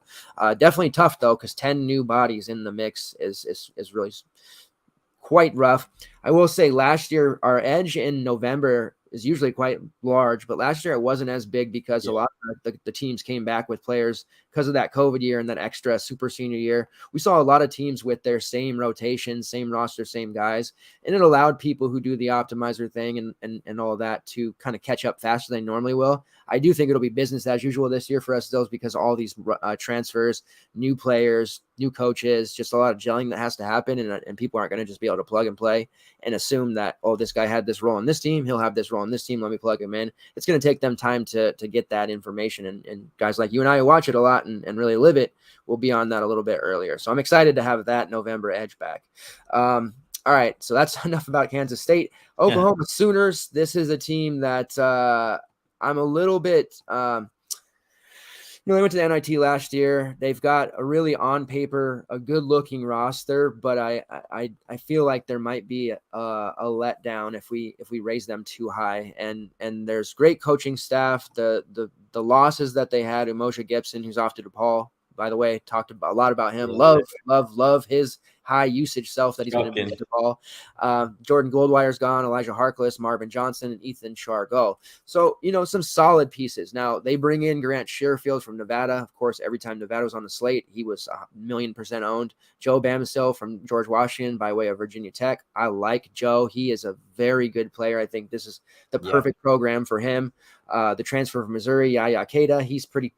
definitely tough though, because 10 new bodies in the mix is really quite rough. I will say last year our edge in November is usually quite large, but last year it wasn't as big because a lot of the teams came back with players because of that COVID year and that extra super senior year. We saw a lot of teams with their same rotation, same roster, same guys, and it allowed people who do the optimizer thing and all of that to kind of catch up faster than they normally will. I do think it'll be business as usual this year for us, those, because all these transfers, new players, new coaches, just a lot of gelling that has to happen, and people aren't going to just be able to plug and play and assume that, oh, this guy had this role on this team, he'll have this role on this team, let me plug him in. It's going to take them time to get that information, and guys like you and I who watch it a lot and really live it will be on that a little bit earlier. So I'm excited to have that November edge back. All right, so that's enough about Kansas State. Oklahoma Sooners, this is a team that I'm a little bit they went to the NIT last year. They've got a really, on paper, a good-looking roster, but I feel like there might be a letdown if we raise them too high. And there's great coaching staff. The losses that they had, Umoja Gibson, who's off to DePaul, by the way, talked a lot about him. Love his high usage self that he's going to be at DePaul. Jordan Goldwire's gone, Elijah Harkless, Marvin Johnson, and Ethan Chargo. So, some solid pieces. Now, they bring in Grant Sherfield from Nevada. Of course, every time Nevada was on the slate, he was 1,000,000% owned. Joe Bamisile from George Washington by way of Virginia Tech. I like Joe. He is a very good player. I think this is the perfect program for him. The transfer from Missouri, Yaya Keita, he's pretty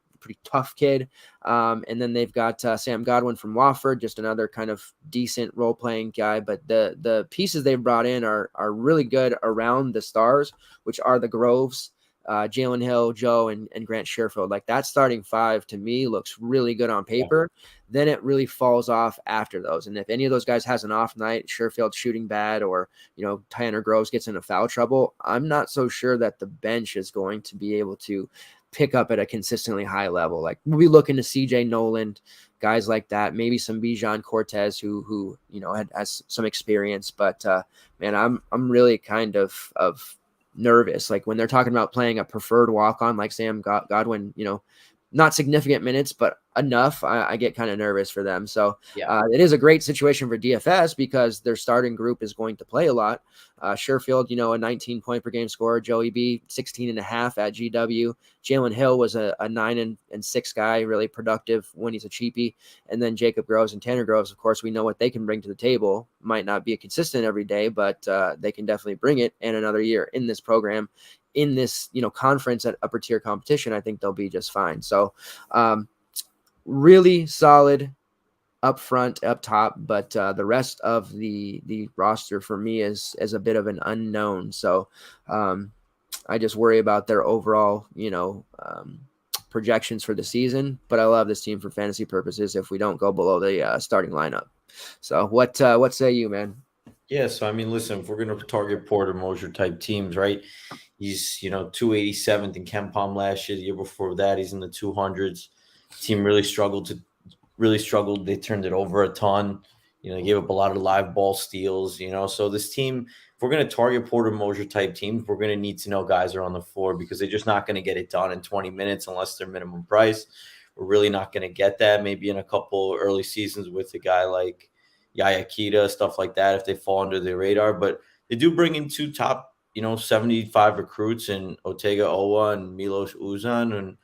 tough kid. And then they've got Sam Godwin from Wofford, just another kind of decent role-playing guy. But the pieces they've brought in are really good around the stars, which are the Groves, Jalen Hill, Joe, and Grant Sherfield. Like, that starting five to me looks really good on paper. Then it really falls off after those. And if any of those guys has an off night, Sherfield shooting bad, or, Tanner Groves gets into foul trouble, I'm not so sure that the bench is going to be able to pick up at a consistently high level. Like, we'll be looking to CJ Noland, guys like that, maybe some Bijan Cortez who has some experience. But man, I'm really kind of nervous. Like, when they're talking about playing a preferred walk-on like Sam Godwin, not significant minutes, but enough, I get kind of nervous for them. So it is a great situation for DFS because their starting group is going to play a lot. Sherfield, a 19 point per game scorer. Joey B, 16.5 at GW. Jalen Hill was a 9 and 6 guy, really productive when he's a cheapie. And then Jacob Groves and Tanner Groves, of course, we know what they can bring to the table. Might not be a consistent every day, but they can definitely bring it. And another year in this program, in this, conference at upper tier competition, I think they'll be just fine. So really solid up front, up top, but the rest of the roster for me is a bit of an unknown. So I just worry about their overall, projections for the season, but I love this team for fantasy purposes if we don't go below the starting lineup. So what say you, man? Yeah, so I mean, listen, if we're gonna target Porter Mosier type teams, right? He's 287th in Ken Palm last year. The year before that, he's in the 200s. Team really struggled. They turned it over a ton. They gave up a lot of live ball steals. So this team, if we're gonna target Porter Mosier type teams, we're gonna need to know guys are on the floor because they're just not gonna get it done in 20 minutes unless they're minimum price. We're really not gonna get that. Maybe in a couple early seasons with a guy like Yaya Kita, stuff like that, if they fall under the radar. But they do bring in two top, 75 recruits in Otega Owa and Milos Uzan. And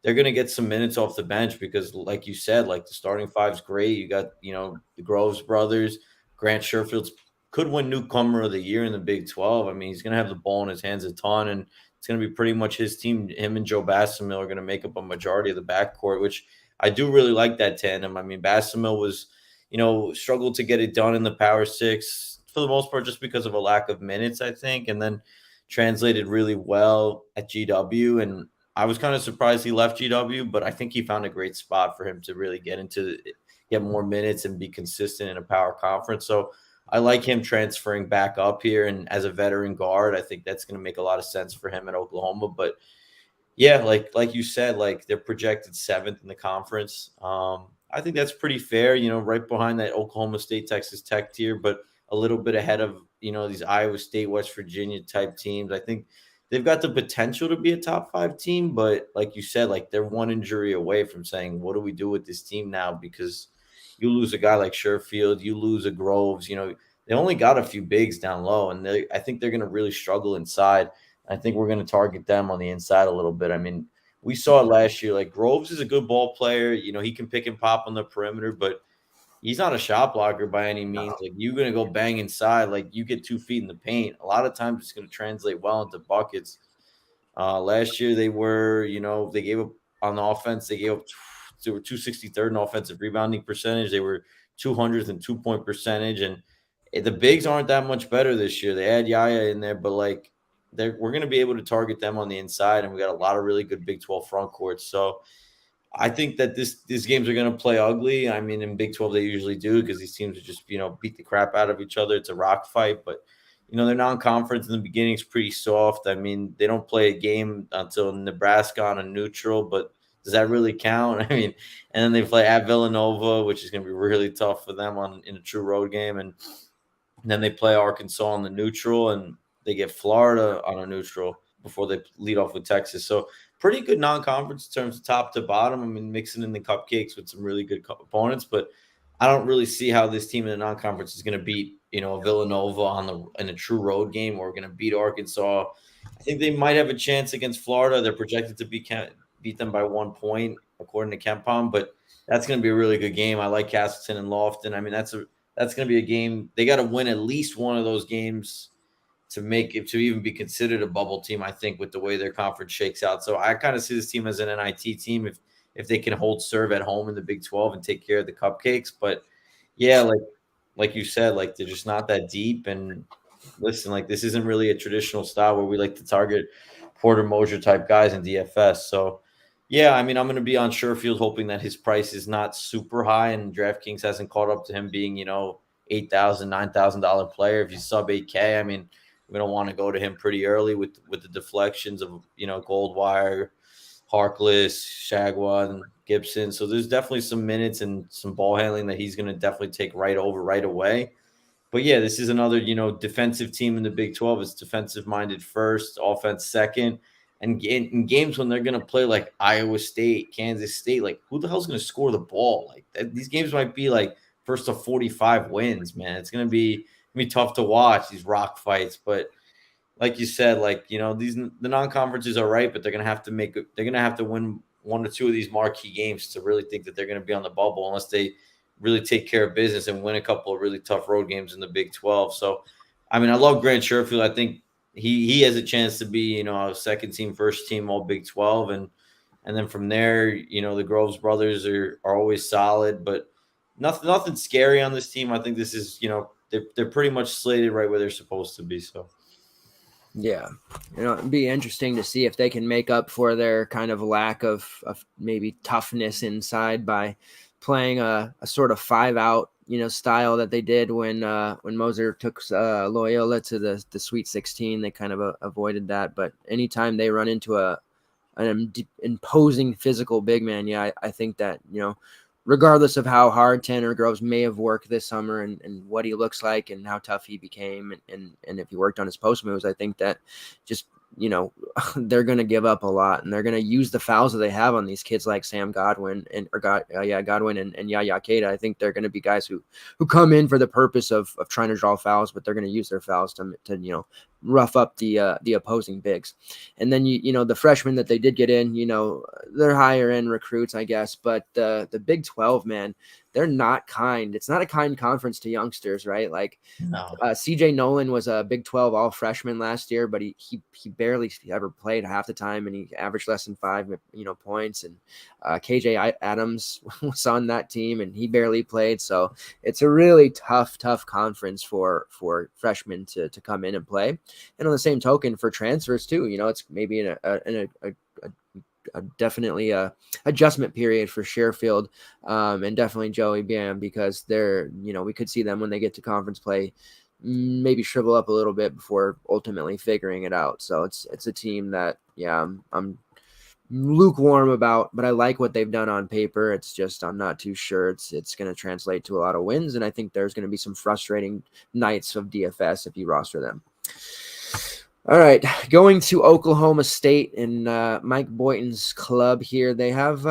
they're going to get some minutes off the bench because, like you said, like the starting five's great. You got, the Groves brothers. Grant Sherfield's could win newcomer of the year in the Big 12. I mean, he's going to have the ball in his hands a ton, and it's going to be pretty much his team. Him and Joe Bassamil are going to make up a majority of the backcourt, which I do really like that tandem. I mean, Bassamil was struggled to get it done in the Power Six for the most part just because of a lack of minutes, I think, and then translated really well at GW. And I was kind of surprised he left GW, but I think he found a great spot for him to really get more minutes and be consistent in a power conference. So I like him transferring back up here. And as a veteran guard, I think that's going to make a lot of sense for him at Oklahoma. But yeah, like you said, like they're projected 7th in the conference. I think that's pretty fair, right behind that Oklahoma State, Texas Tech tier, but a little bit ahead of, these Iowa State, West Virginia type teams. I think they've got the potential to be a top 5 team, but like you said, like they're one injury away from saying, what do we do with this team now? Because you lose a guy like Sherfield, you lose a Groves, they only got a few bigs down low, and I think they're going to really struggle inside. I think we're going to target them on the inside a little bit. I mean, we saw it last year. Like Groves is a good ball player. He can pick and pop on the perimeter, but he's not a shot blocker by any means. Like you're going to go bang inside. Like you get 2 feet in the paint. A lot of times it's going to translate well into buckets. Last year they were, they gave up on the offense. They were 263rd in offensive rebounding percentage. They were 200th in 2-point percentage. And the bigs aren't that much better this year. They had Yaya in there, but like, we're going to be able to target them on the inside, and we got a lot of really good Big 12 front courts. So I think that these games are going to play ugly. I mean, in Big 12 they usually do because these teams are just beat the crap out of each other. It's a rock fight, but their non-conference in the beginning is pretty soft. I mean, they don't play a game until Nebraska on a neutral, but does that really count? I mean, and then they play at Villanova, which is going to be really tough for them in a true road game, and then they play Arkansas on the neutral, and they get Florida on a neutral before they lead off with Texas. So pretty good non-conference in terms of top to bottom. I mean, mixing in the cupcakes with some really good opponents, but I don't really see how this team in the non-conference is going to beat, Villanova in a true road game, or going to beat Arkansas. I think they might have a chance against Florida. They're projected to beat them by 1 point, according to KenPom, but that's going to be a really good game. I like Castleton and Lofton. I mean, that's going to be a game. They got to win at least one of those games to make it to even be considered a bubble team, I think, with the way their conference shakes out. So I kind of see this team as an NIT team if they can hold serve at home in the Big 12 and take care of the cupcakes. But yeah, like you said, like they're just not that deep. And listen, like this isn't really a traditional style where we like to target Porter Mosier type guys in DFS. So yeah, I mean, I'm going to be on Sherfield hoping that his price is not super high and DraftKings hasn't caught up to him being, $8,000, $9,000 player. If you sub 8K, I mean, we don't want to go to him pretty early with the deflections of, Goldwire, Harkless, Shagwa, and Gibson. So there's definitely some minutes and some ball handling that he's going to definitely take right away. But yeah, this is another, defensive team in the Big 12. It's defensive-minded first, offense second. And in games when they're going to play like Iowa State, Kansas State, like who the hell's going to score the ball? Like these games might be like first to 45 wins, man. It's going to be tough to watch these rock fights. But like you said, like, the non-conferences are right, but they're going to have to win 1 or 2 of these marquee games to really think that they're going to be on the bubble unless they really take care of business and win a couple of really tough road games in the Big 12. So, I mean, I love Grant Sherfield. I think he has a chance to be, a second team, first team, all Big 12. And then from there, the Groves brothers are always solid, but nothing scary on this team. I think this is, they're pretty much slated right where they're supposed to be. So, Yeah, it'd be interesting to see if they can make up for their kind of lack of maybe toughness inside by playing a sort of 5-out, style that they did when Moser took Loyola to the Sweet 16. They kind of avoided that, but anytime they run into an imposing physical big man, yeah, I think that, regardless of how hard Tanner Groves may have worked this summer and what he looks like and how tough he became and if he worked on his post moves, I think that just, they're going to give up a lot, and they're going to use the fouls that they have on these kids like Sam Godwin Godwin and Yaya Keita. I think they're going to be guys who come in for the purpose of trying to draw fouls, but they're going to use their fouls to rough up the opposing bigs. And then the freshmen that they did get in, they're higher end recruits, I guess, but the Big 12, man, they're not kind. It's not a kind conference to youngsters, right? Like No. CJ Nolan was a Big 12 all freshman last year, but he barely ever played half the time, and he averaged less than 5 points. And KJ Adams was on that team, and he barely played. So it's a really tough conference for freshmen to come in and play. And on the same token, for transfers too, it's maybe in a definitely a adjustment period for Sherfield and definitely Joey Bam, because they're, we could see them when they get to conference play maybe shrivel up a little bit before ultimately figuring it out. So it's a team that, yeah, I'm lukewarm about, but I like what they've done on paper. It's just, I'm not too sure it's going to translate to a lot of wins. And I think there's going to be some frustrating nights of DFS if you roster them. All right, going to Oklahoma State and Mike Boynton's club here. They have,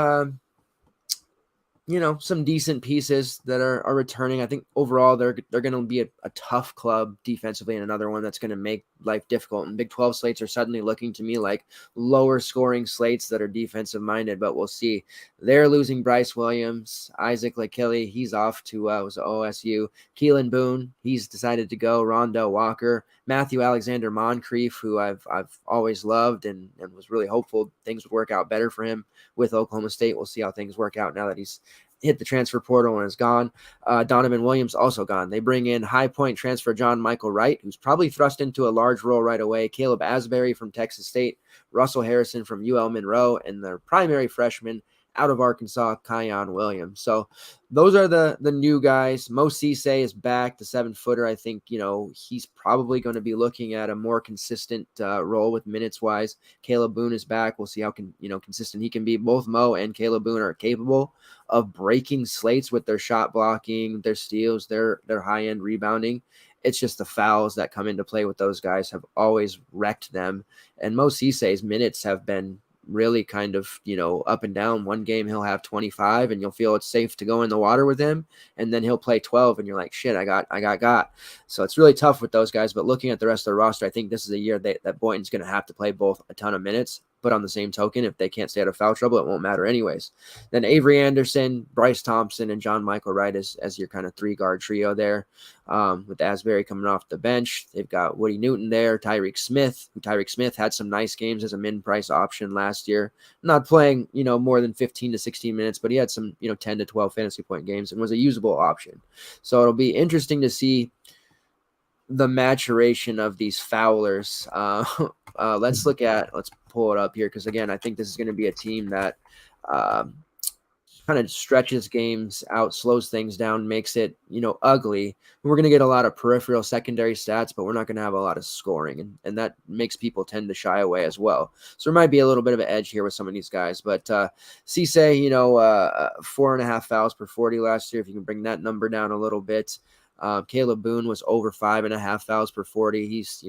some decent pieces that are returning. I think overall they're going to be a tough club defensively, and another one that's going to make life difficult. And Big 12 slates are suddenly looking to me like lower scoring slates that are defensive minded, but we'll see. They're losing Bryce Williams, Isaac Lekili, he's off to was OSU. Keelan Boone, he's decided to go. Rondell Walker, Matthew Alexander Moncrief, who I've always loved and was really hopeful things would work out better for him with Oklahoma State. We'll see how things work out now that he's hit the transfer portal and is gone. Donovan Williams also gone. They bring in High Point transfer John Michael Wright, who's probably thrust into a large role right away. Caleb Asbury from Texas State, Russell Harrison from UL Monroe, and their primary freshman out of Arkansas, Kion Williams. So those are the new guys. Mo Cisse is back, the 7-footer. I think, he's probably going to be looking at a more consistent role with minutes wise. Caleb Boone is back. We'll see how consistent he can be. Both Mo and Caleb Boone are capable of breaking slates with their shot blocking, their steals, their high end rebounding. It's just the fouls that come into play with those guys have always wrecked them. And Mo Cisse's minutes have been really kind of, up and down. One game he'll have 25 and you'll feel it's safe to go in the water with him. And then he'll play 12 and you're like, shit, I got. So it's really tough with those guys. But looking at the rest of the roster, I think this is a year that Boynton's going to have to play both a ton of minutes. But on the same token, if they can't stay out of foul trouble, it won't matter anyways. Then Avery Anderson, Bryce Thompson, and John Michael Wright as your kind of 3-guard trio there. With Asbury coming off the bench, they've got Woody Newton there, Tyreek Smith had some nice games as a min-price option last year. Not playing, more than 15 to 16 minutes, but he had some, 10 to 12 fantasy point games and was a usable option. So it'll be interesting to see the maturation of these foulers. Let's pull it up here, because again, I think this is going to be a team that kind of stretches games out, slows things down, makes it ugly. We're going to get a lot of peripheral secondary stats, but we're not going to have a lot of scoring, and that makes people tend to shy away as well. So there might be a little bit of an edge here with some of these guys, but Cisse, 4.5 fouls per 40 last year. If you can bring that number down a little bit. Caleb Boone was over 5.5 fouls per 40. He's,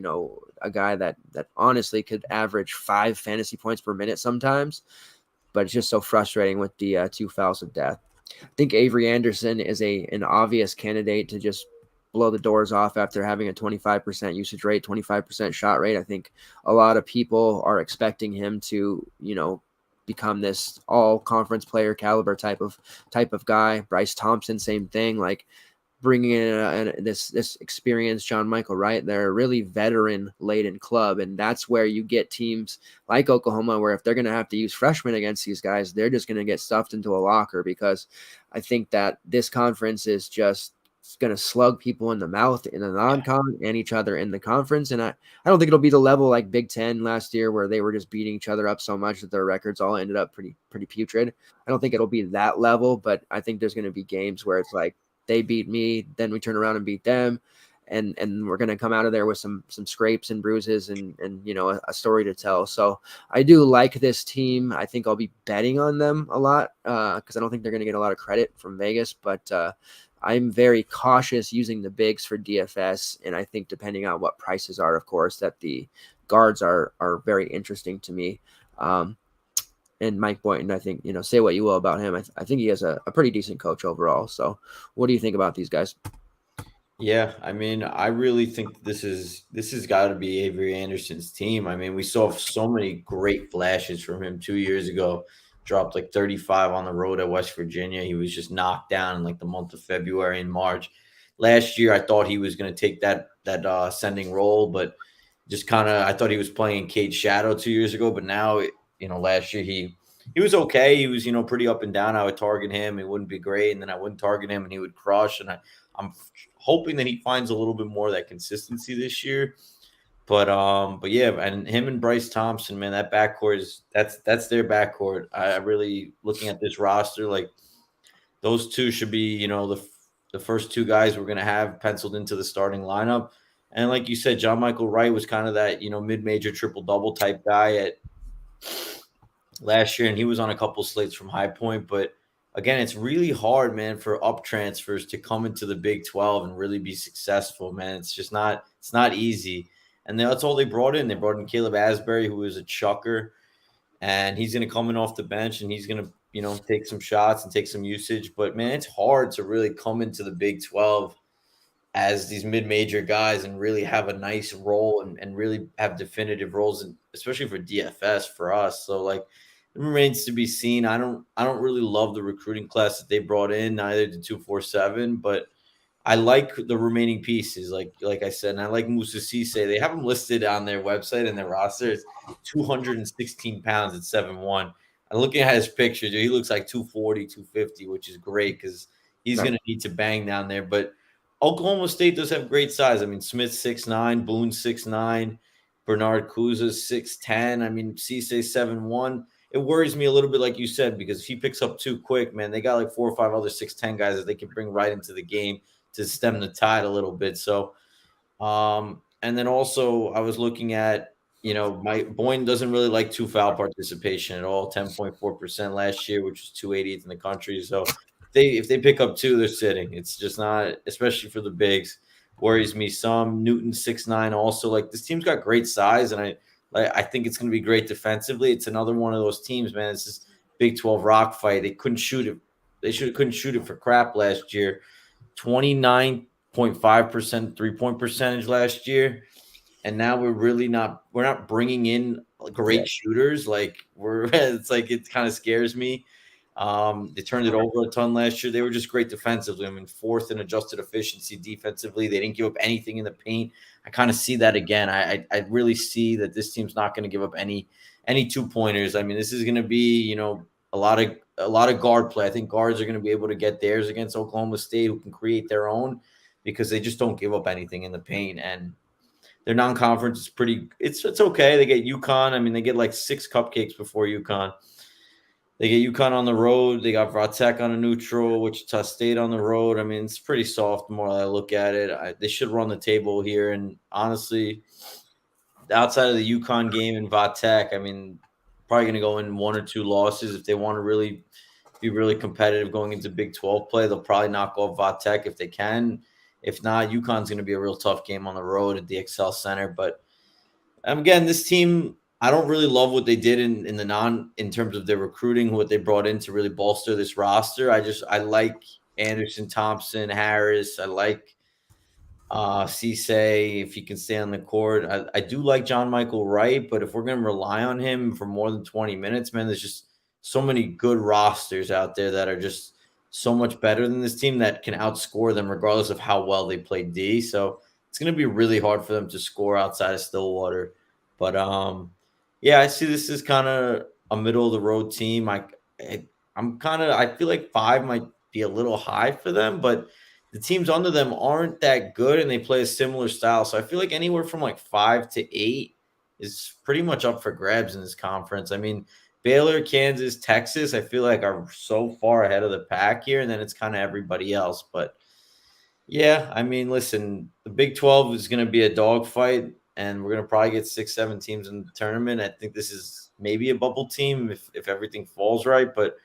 a guy that honestly could average 5 fantasy points per minute sometimes, but it's just so frustrating with the 2 fouls of death. I think Avery Anderson is an obvious candidate to just blow the doors off after having a 25% usage rate, 25% shot rate. I think a lot of people are expecting him to, become this all conference player caliber type of guy. Bryce Thompson, same thing. Like, bringing in this experienced John Michael Wright, they're a really veteran-laden club, and that's where you get teams like Oklahoma, where if they're going to have to use freshmen against these guys, they're just going to get stuffed into a locker, because I think that this conference is just going to slug people in the mouth in the non-con and each other in the conference. And I don't think it'll be the level like Big Ten last year where they were just beating each other up so much that their records all ended up pretty putrid. I don't think it'll be that level, but I think there's going to be games where it's like they beat me, then we turn around and beat them. And we're going to come out of there with some scrapes and bruises and a story to tell. So I do like this team. I think I'll be betting on them a lot because I don't think they're going to get a lot of credit from Vegas, but I'm very cautious using the bigs for DFS, and I think depending on what prices are, of course, that the guards are very interesting to me. And Mike Boynton, I think, say what you will about him. I think he has a pretty decent coach overall. So what do you think about these guys? Yeah, I mean, I really think this has got to be Avery Anderson's team. I mean, we saw so many great flashes from him 2 years ago. Dropped like 35 on the road at West Virginia. He was just knocked down in like the month of February and March. Last year, I thought he was going to take that ascending role, but just kind of I thought he was playing Cade Shadow 2 years ago. But now, last year he was okay. He was pretty up and down. I would target him. It wouldn't be great, and then I wouldn't target him, and he would crush. And I'm hoping that he finds a little bit more of that consistency this year. But yeah, and him and Bryce Thompson, man, that backcourt that's their backcourt. I really looking at this roster, like those two should be, the first two guys we're gonna have penciled into the starting lineup. And like you said, John Michael Wright was kind of that, mid-major triple-double type guy at last year, and he was on a couple slates from High Point, but again, it's really hard, man, for up transfers to come into the Big 12 and really be successful, man. It's not easy. And that's all they brought in. They brought in Caleb Asbury, who is a chucker, and he's going to come in off the bench and he's going to, take some shots and take some usage. But man, it's hard to really come into the Big 12 as these mid-major guys and really have a nice role and really have definitive roles, and especially for DFS for us. So like it remains to be seen. I don't really love the recruiting class that they brought in, neither did 247, but I like the remaining pieces, like I said, and I like Musa Cisse. They have him listed on their website and their roster. It's 216 pounds at 7'1". I'm looking at his picture, dude. He looks like 240, 250, which is great because he's going to need to bang down there. But Oklahoma State does have great size. I mean, Smith 6'9", Boone 6'9", Bernard Kuzza 6'10". I mean, Cisse 7'1". It worries me a little bit, like you said, because if he picks up too quick, man, they got like 4 or 5 other 6'10" guys that they can bring right into the game to stem the tide a little bit. So, and then also I was looking at, my Boyne doesn't really like 2 foul participation at all, 10.4% last year, which is 288th in the country. So if they pick up 2, they're sitting. It's just not, especially for the bigs, worries me some. Newton 6'9", also. Like, this team's got great size, and I think it's going to be great defensively. It's another one of those teams, man. It's this Big 12 rock fight. They couldn't shoot it. They couldn't shoot it for crap last year. 29.5% three-point percentage last year. And now we're not bringing in great shooters. Like it's like, it kind of scares me. They turned it over a ton last year. They were just great defensively. I mean, 4th in adjusted efficiency defensively. They didn't give up anything in the paint. I kind of see that again. I really see that this team's not going to give up any 2-pointers. I mean, this is going to be, a lot of guard play. I think guards are going to be able to get theirs against Oklahoma State, who can create their own, because they just don't give up anything in the paint. And their non-conference is it's okay. They get UConn. I mean, they get like 6 cupcakes before UConn. They get UConn on the road. They got Vatech on a neutral, Wichita State on the road. I mean, it's pretty soft the more I look at it. They should run the table here. And honestly, outside of the UConn game and Vatech, I mean, probably going to go in 1 or 2 losses. If they want to really be really competitive going into Big 12 play, they'll probably knock off Vatech if they can. If not, UConn's going to be a real tough game on the road at the Excel Center. But again, this team, I don't really love what they did in terms of their recruiting, what they brought in to really bolster this roster. I like Anderson, Thompson, Harris. I like Cisse, if he can stay on the court. I do like John Michael Wright, but if we're going to rely on him for more than 20 minutes, man, there's just so many good rosters out there that are just so much better than this team that can outscore them regardless of how well they play D. So it's going to be really hard for them to score outside of Stillwater. But yeah, I see this as kind of a middle of the road team. I feel like 5 might be a little high for them, but the teams under them aren't that good and they play a similar style. So I feel like anywhere from like 5 to 8 is pretty much up for grabs in this conference. I mean, Baylor, Kansas, Texas, I feel like are so far ahead of the pack here, and then it's kind of everybody else. But yeah, I mean, listen, the Big 12 is going to be a dogfight, and we're going to probably get 6, 7 teams in the tournament. I think this is maybe a bubble team if everything falls right, but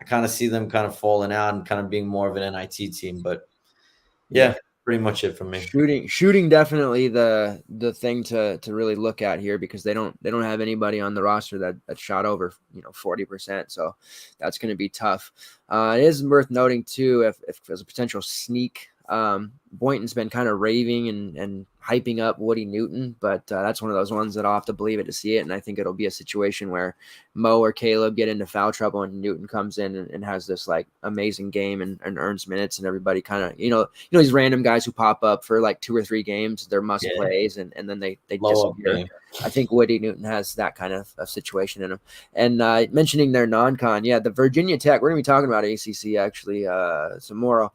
I kind of see them kind of falling out and kind of being more of an NIT team. But Yeah. yeah, pretty much it for me. Shooting definitely the thing to really look at here, because they don't have anybody on the roster that shot over 40%, so that's going to be tough. It is worth noting too, if there's a potential sneak, Boynton's been kind of raving and hyping up Woody Newton, but that's one of those ones that I'll have to believe it to see it, and I think it'll be a situation where Mo or Caleb get into foul trouble and Newton comes in and has this like amazing game and earns minutes, and everybody kind of these random guys who pop up for like 2 or 3 games, they're must plays, and then they disappear. I think Woody Newton has that kind of situation in him. And mentioning their non-con, the Virginia Tech, we're gonna be talking about ACC actually tomorrow.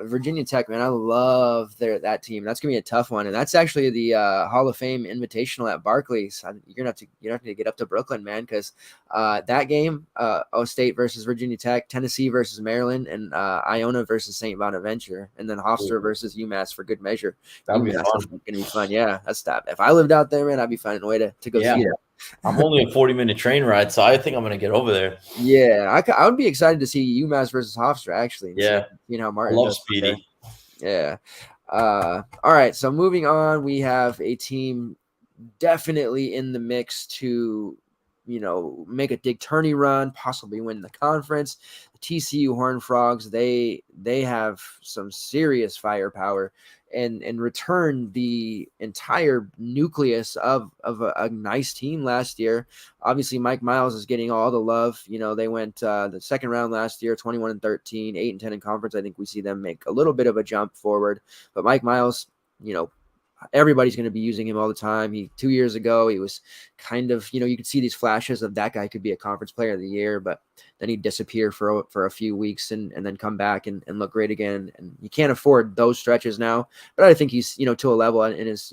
Virginia Tech, man, I love that team. That's gonna be a tough one, and that's actually the Hall of Fame Invitational at Barclays. You're gonna have to get up to Brooklyn, man, because that game, O State versus Virginia Tech, Tennessee versus Maryland, and Iona versus St. Bonaventure, and then Hofstra versus UMass for good measure. That'd be fun. Gonna be fun. Yeah, that's that. If I lived out there, man, I'd be finding a way to go see that. I'm only a 40-minute train ride, so I think I'm gonna get over there. Yeah, I would be excited to see UMass versus Hofstra actually. Yeah, how Martin. I love Speedy. Yeah. All right. So moving on, we have a team definitely in the mix to, make a big tourney run, possibly win the conference. The TCU Horned Frogs, they have some serious firepower and return the entire nucleus of a nice team last year. Obviously, Mike Miles is getting all the love. They went the second round last year, 21-13, 8-10 in conference. I think we see them make a little bit of a jump forward. But Mike Miles, everybody's going to be using him all the time. 2 years ago, he was kind of, you could see these flashes of that guy could be a conference player of the year, but then he'd disappear for a few weeks and then come back and look great again. And you can't afford those stretches now, but I think he's, to a level in his,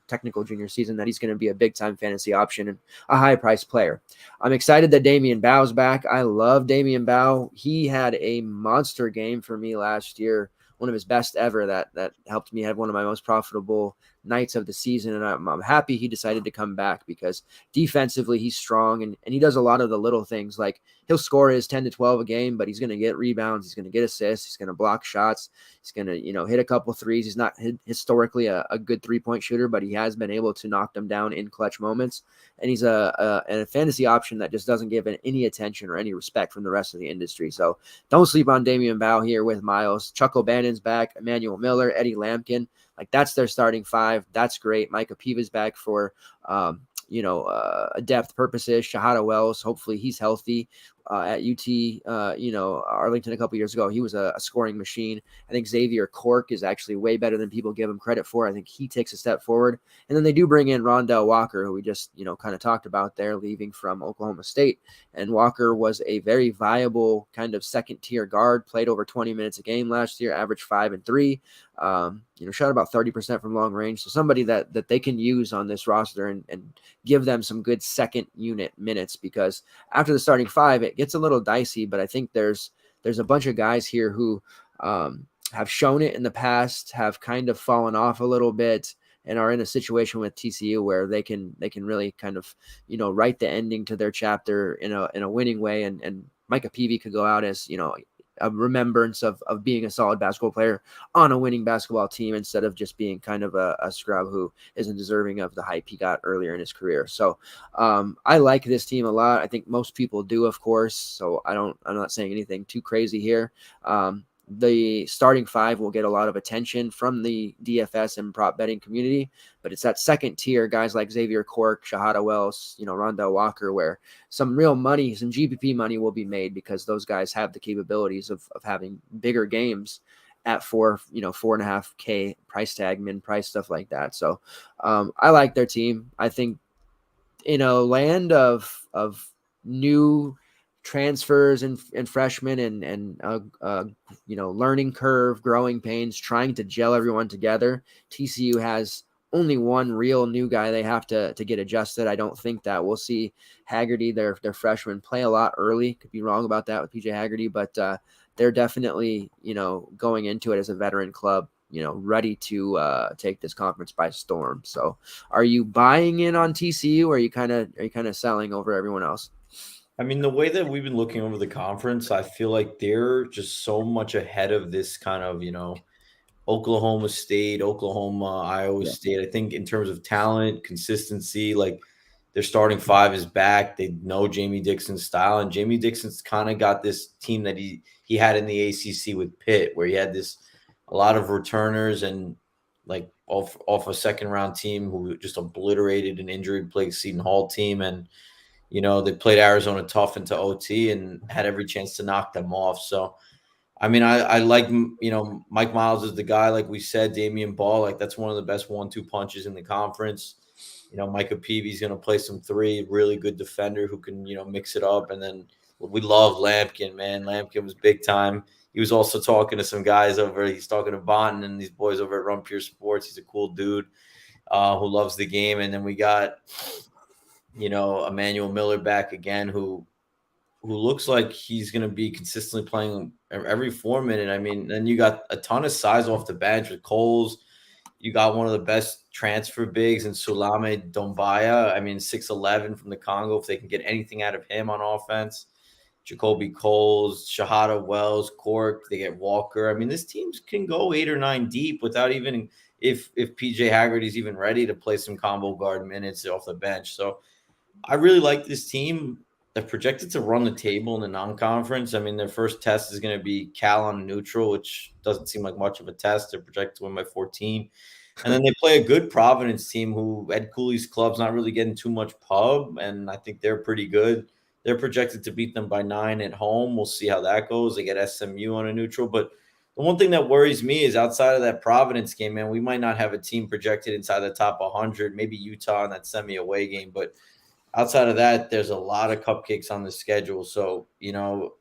technical junior season, that he's going to be a big time fantasy option and a high price player. I'm excited that Damian Bow's back. I love Damian Bow. He had a monster game for me last year. One of his best ever that helped me have one of my most profitable nights of the season. And I'm happy he decided to come back, because defensively he's strong and he does a lot of the little things. Like he'll score his 10 to 12 a game, but he's going to get rebounds. He's going to get assists. He's going to block shots. He's going to, hit a couple threes. He's not historically a good 3-point shooter, but he has been able to knock them down in clutch moments. And he's a fantasy option that just doesn't give any attention or any respect from the rest of the industry. So don't sleep on Damian Bow here with Miles. Chuck O'Bannon's back, Emmanuel Miller, Eddie Lampkin. Like that's their starting 5. That's great. Micah Piva's back for, depth purposes. Shahada Wells, hopefully he's healthy. At UT, Arlington a couple years ago, he was a scoring machine. I think Xavier Cork is actually way better than people give him credit for. I think he takes a step forward. And then they do bring in Rondell Walker, who we just, kind of talked about there, leaving from Oklahoma State. And Walker was a very viable kind of second tier guard, played over 20 minutes a game last year, averaged 5 and 3. Shot about 30% from long range. So somebody that they can use on this roster and give them some good second unit minutes, because after the starting 5, it gets a little dicey. But I think there's a bunch of guys here who have shown it in the past, have kind of fallen off a little bit, and are in a situation with TCU where they can really kind of, write the ending to their chapter in a winning way. And Micah Peavy could go out as, a remembrance of being a solid basketball player on a winning basketball team, instead of just being kind of a scrub who isn't deserving of the hype he got earlier in his career. So I like this team a lot. I think most people do, of course. So I'm not saying anything too crazy here. The starting 5 will get a lot of attention from the DFS and prop betting community, but it's that second tier, guys like Xavier Cork, Shahada Wells, Rondell Walker, where some real money, some GPP money will be made, because those guys have the capabilities of having bigger games at 4.5K price tag, min price, stuff like that. So I like their team. I think in a land of new transfers and freshmen and learning curve, growing pains, trying to gel everyone together. TCU has only one real new guy they have to get adjusted. I don't think that we'll see Haggerty, their freshman, play a lot early. Could be wrong about that with PJ Haggerty, but they're definitely, going into it as a veteran club, ready to take this conference by storm. So are you buying in on TCU, or are you kind of selling over everyone else? I mean, the way that we've been looking over the conference, I feel like they're just so much ahead of this kind of, Oklahoma State, Oklahoma, Iowa Yeah. State. I think in terms of talent, consistency, like their starting five is back. They know Jamie Dixon's style, and Jamie Dixon's kind of got this team that he had in the ACC with Pitt, where he had a lot of returners and like off a second round team who just obliterated an injury plagued Seton Hall team, and they played Arizona tough into OT and had every chance to knock them off. So I mean, I like, Mike Miles is the guy, like we said, Damian Ball, like that's one of the best 1-2 punches in the conference. Micah Peavy's going to play some three, really good defender who can, mix it up. And then we love Lampkin, man. Lampkin was big time. He was also talking to some guys he's talking to Bonton and these boys over at Run Pure Sports. He's a cool dude who loves the game. And then we got, Emmanuel Miller back again, who looks like he's going to be consistently playing every 4 minutes. I mean, then you got a ton of size off the bench with Coles. You got one of the best transfer bigs in Sulame Dombaya. I mean, 6'11" from the Congo. If they can get anything out of him on offense, Jacoby Coles, Shahada Wells, Cork, they get Walker. I mean, this team can go 8 or 9 deep without even if PJ Haggerty's even ready to play some combo guard minutes off the bench. So I really like this team. They're projected to run the table in the non-conference. I mean, their first test is going to be Cal on neutral, which doesn't seem like much of a test. They're projected to win by 14. And then they play a good Providence team who Ed Cooley's club's not really getting too much pub, and I think they're pretty good. They're projected to beat them by 9 at home. We'll see how that goes. They get SMU on a neutral. But the one thing that worries me is outside of that Providence game, man, we might not have a team projected inside the top 100, maybe Utah in that semi-away game, but outside of that, there's a lot of cupcakes on the schedule. So,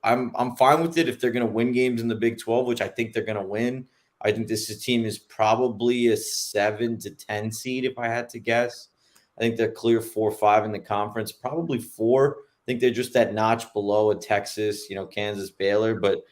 I'm fine with it if they're going to win games in the Big 12, which I think they're going to win. I think this team is probably a 7 to 10 seed, if I had to guess. I think they're clear 4-5 in the conference, probably 4. I think they're just that notch below a Texas, Kansas, Baylor. But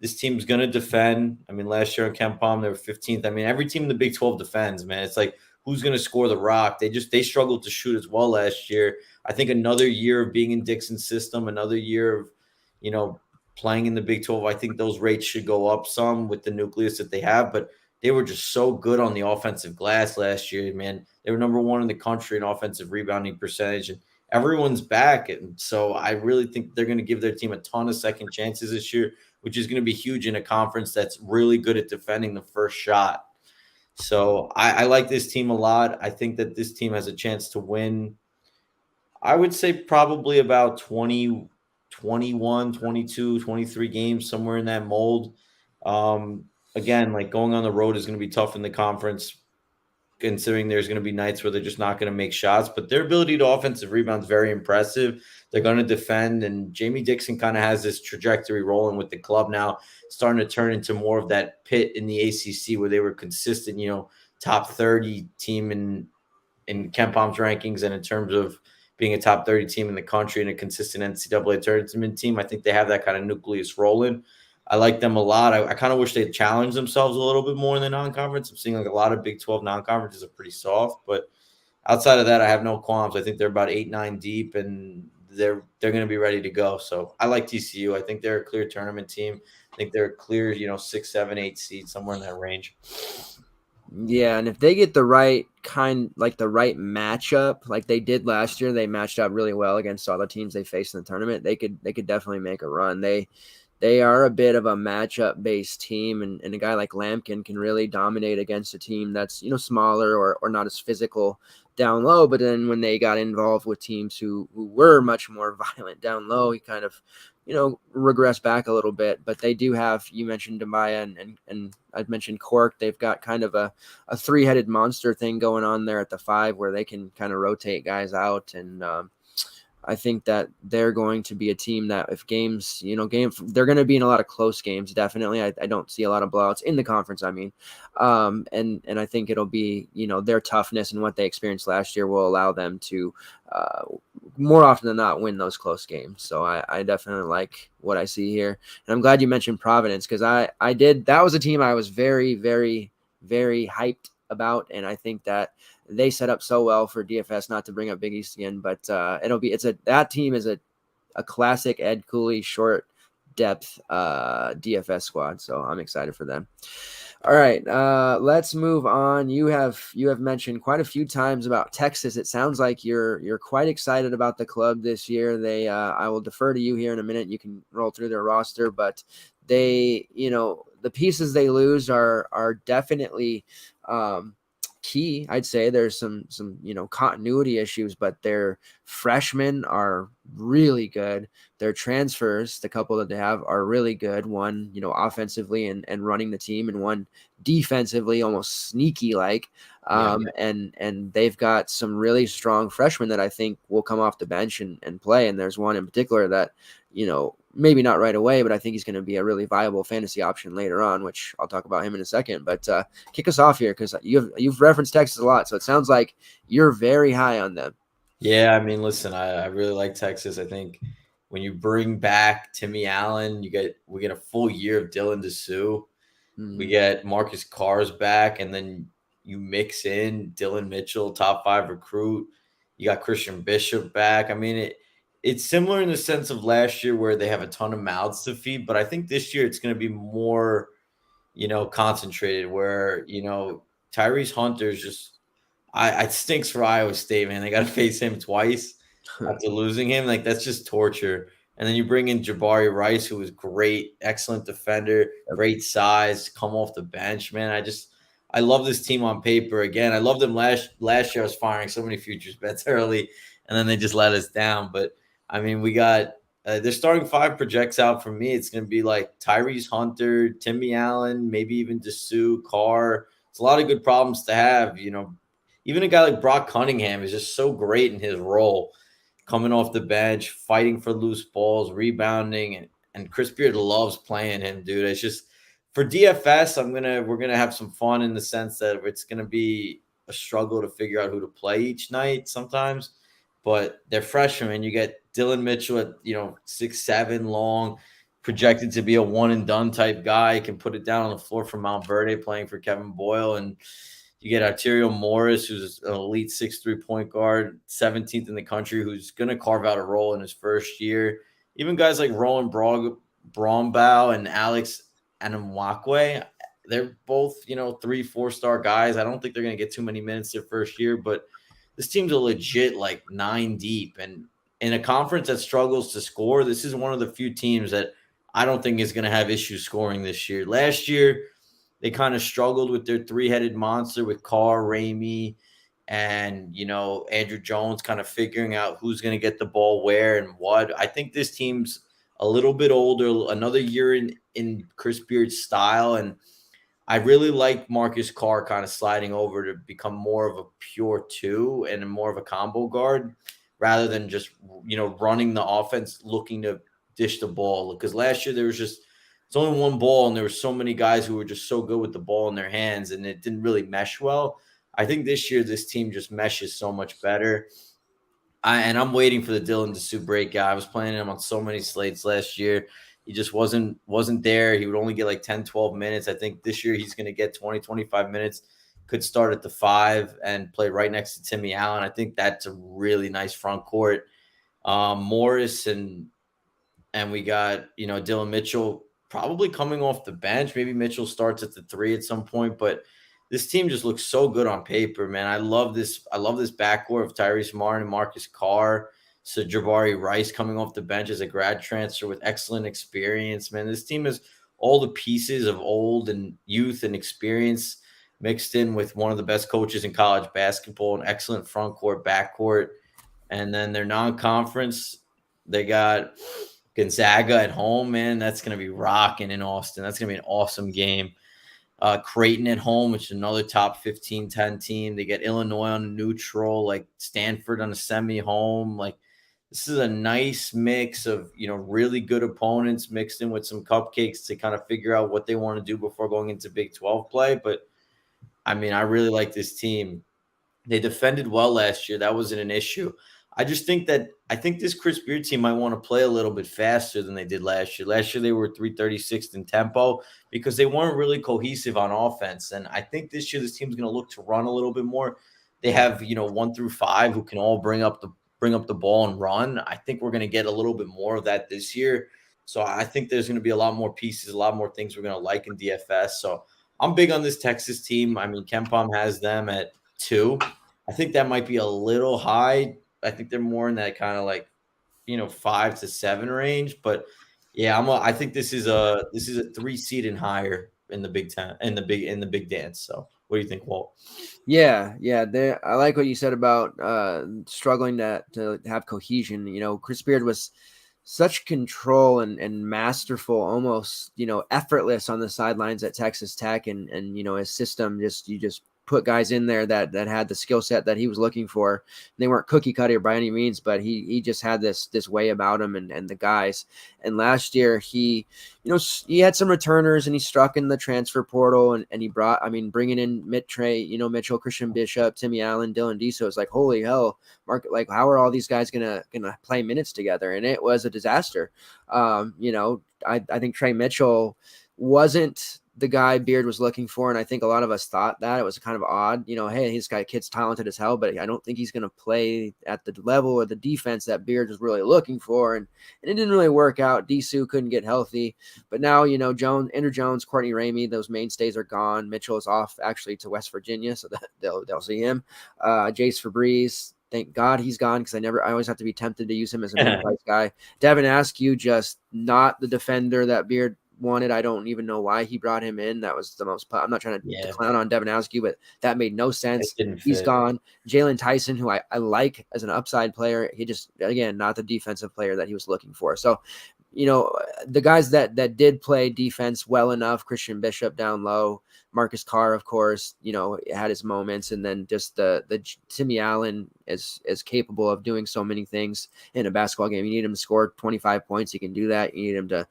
this team's going to defend. I mean, last year on KenPom, they were 15th. I mean, every team in the Big 12 defends, man. It's like, who's going to score the rock? They struggled to shoot as well last year. I think another year of being in Dixon's system, another year of, playing in the Big 12, I think those rates should go up some with the nucleus that they have. But they were just so good on the offensive glass last year, man. They were number 1 in the country in offensive rebounding percentage, and everyone's back. And so I really think they're going to give their team a ton of second chances this year, which is going to be huge in a conference that's really good at defending the first shot. So I like this team a lot. I think that this team has a chance to win, I would say probably about 20, 21, 22, 23 games, somewhere in that mold. Again, like going on the road is going to be tough in the conference, considering there's going to be nights where they're just not going to make shots. But their ability to offensive rebound is very impressive. They're going to defend, and Jamie Dixon kind of has this trajectory rolling with the club now, starting to turn into more of that Pitt in the ACC where they were consistent, top 30 team in KenPom's rankings, and in terms of being a top 30 team in the country and a consistent NCAA tournament team. I think they have that kind of nucleus rolling. I like them a lot. I kind of wish they'd challenge themselves a little bit more in the non-conference. I'm seeing like a lot of Big 12 non-conferences are pretty soft, but outside of that, I have no qualms. I think they're about 8-9 deep, and they're going to be ready to go. So I like TCU. I think they're a clear tournament team. I think they're a clear, 6, 7, 8 seed, somewhere in that range. Yeah, and if they get the right the right matchup, like they did last year, they matched up really well against all the teams they faced in the tournament. They could definitely make a run. They are a bit of a matchup based team, and a guy like Lampkin can really dominate against a team that's smaller or not as physical down low. But then when they got involved with teams who were much more violent down low, he kind of regress back a little bit. But they do have, you mentioned Demaya and I'd mentioned Cork. They've got kind of a 3-headed monster thing going on there at the 5 where they can kind of rotate guys out. And I think that they're going to be a team that if games, they're going to be in a lot of close games. Definitely. I don't see a lot of blowouts in the conference. I mean, and I think it'll be, their toughness and what they experienced last year will allow them to, more often than not, win those close games. So I definitely like what I see here. And I'm glad you mentioned Providence, because that was a team I was very, very, very hyped about. And I think that they set up so well for DFS, not to bring up Big East again, but that team is a classic Ed Cooley short depth DFS squad. So I'm excited for them. All right, let's move on. You have mentioned quite a few times about Texas. It sounds like you're quite excited about the club this year. I will defer to you here in a minute. You can roll through their roster, but they, the pieces they lose are definitely key. I'd say there's some continuity issues, but their freshmen are really good. Their transfers, the couple that they have, are really good. One, offensively and running the team, and one defensively, almost sneaky like. And they've got some really strong freshmen that I think will come off the bench and play. And there's one in particular that, maybe not right away, but I think he's going to be a really viable fantasy option later on, which I'll talk about him in a second. But kick us off here, because you've referenced Texas a lot, so it sounds like you're very high on them. Yeah, I mean, listen, I really like Texas. I think when you bring back Timmy Allen, we get a full year of Dylan DeSue. We get Marcus Carr's back, and then you mix in Dylan Mitchell, top 5 recruit. You got Christian Bishop back. I mean, it's similar in the sense of last year where they have a ton of mouths to feed, but I think this year it's going to be more, concentrated where, Tyrese Hunter's just it stinks for Iowa State, man. They got to face him twice after losing him. Like, that's just torture. And then you bring in Jabari Rice, who was great, excellent defender, great size, come off the bench, man. I love this team on paper. Again, I love them last year. I was firing so many futures bets early, and then they just let us down. But I mean, we got their starting 5 projects out for me. It's going to be like Tyrese Hunter, Timmy Allen, maybe even DeSue, Carr. It's a lot of good problems to have. Even a guy like Brock Cunningham is just so great in his role, coming off the bench, fighting for loose balls, rebounding, and Chris Beard loves playing him, dude. It's just for DFS, we're gonna have some fun in the sense that it's gonna be a struggle to figure out who to play each night sometimes. But they're freshmen. You get Dylan Mitchell at 6'7" long, projected to be a one and done type guy. Can put it down on the floor for Mount Verde, playing for Kevin Boyle. And you get Arterio Morris, who's an elite 6'3" point guard, 17th in the country, who's going to carve out a role in his first year. Even guys like Rowan Brombaugh and Alex Anamwakwe, they're both, 3-4 star guys. I don't think they're going to get too many minutes their first year, but this team's a legit 9 deep. And in a conference that struggles to score, this is one of the few teams that I don't think is going to have issues scoring this year. Last year, they kind of struggled with their 3-headed monster with Carr, Ramey, and, Andrew Jones, kind of figuring out who's going to get the ball where and what. I think this team's a little bit older, another year in Chris Beard's style. And I really like Marcus Carr kind of sliding over to become more of a pure 2 and more of a combo guard rather than just, running the offense looking to dish the ball. Because last year it's only one ball, and there were so many guys who were just so good with the ball in their hands, and it didn't really mesh well. I think this year this team just meshes so much better. And I'm waiting for the Dylan DeSue breakout. I was playing him on so many slates last year. He just wasn't there. He would only get 10, 12 minutes. I think this year he's going to get 20, 25 minutes. Could start at the 5 and play right next to Timmy Allen. I think that's a really nice front court. Morris and we got, Dylan Mitchell probably coming off the bench. Maybe Mitchell starts at the 3 at some point, but this team just looks so good on paper, man. I love this backcourt of Tyrese Martin and Marcus Carr. So Jabari Rice coming off the bench as a grad transfer with excellent experience, man. This team has all the pieces of old and youth and experience mixed in with one of the best coaches in college basketball, an excellent front court, backcourt. And then their non-conference, they got Gonzaga at home, man. That's going to be rocking in Austin. That's going to be an awesome game. Creighton at home, which is another top 15-10 team. They get Illinois on a neutral, Stanford on a semi-home. this is a nice mix of, really good opponents mixed in with some cupcakes to kind of figure out what they want to do before going into Big 12 play. But I mean, I really like this team. They defended well last year. That wasn't an issue. I think this Chris Beard team might want to play a little bit faster than they did last year. Last year they were 336th in tempo because they weren't really cohesive on offense. And I think this year this team's going to look to run a little bit more. They have, 1 through 5 who can all bring up the ball and run. I think we're going to get a little bit more of that this year. So I think there's going to be a lot more pieces, a lot more things we're going to like in DFS. So I'm big on this Texas team. I mean, KenPom has them at 2. I think that might be a little high. I think they're more in that kind of like, 5 to 7 range. But yeah, I think this is a 3 seed and higher in the Big Ten in the big dance. So what do you think, Walt? Yeah. I like what you said about struggling to have cohesion. Chris Beard was such control and masterful, almost, effortless on the sidelines at Texas Tech. And his system, you just put guys in there that had the skill set that he was looking for. They weren't cookie cutter by any means, but he just had this way about him and the guys. And last year he had some returners and he struck in the transfer portal and he bringing in Mitchell, Christian Bishop, Timmy Allen, Dylan Diso. It's like, holy hell, Mark, like how are all these guys gonna play minutes together? And it was a disaster. I think Trey Mitchell wasn't the guy Beard was looking for. And I think a lot of us thought that it was kind of odd, hey, kid's talented as hell, but I don't think he's going to play at the level or the defense that Beard was really looking for. And it didn't really work out. Disu couldn't get healthy, but now, Andrew Jones, Courtney Ramey, those mainstays are gone. Mitchell is off actually to West Virginia. So that they'll see him. Jace Febreze, thank God he's gone because I always have to be tempted to use him as a mid-price guy. Devin Askew, just not the defender that Beard wanted. I don't even know why he brought him in. That was the most. I'm not trying to clown on Devin Askew, but that made no sense. He's gone. Jalen Tyson, who I like as an upside player, he just, again, not the defensive player that he was looking for. So, the guys that did play defense well enough, Christian Bishop down low, Marcus Carr, of course, had his moments, and then just the Timmy Allen is capable of doing so many things in a basketball game. You need him to score 25 points, he can do that. You need him to,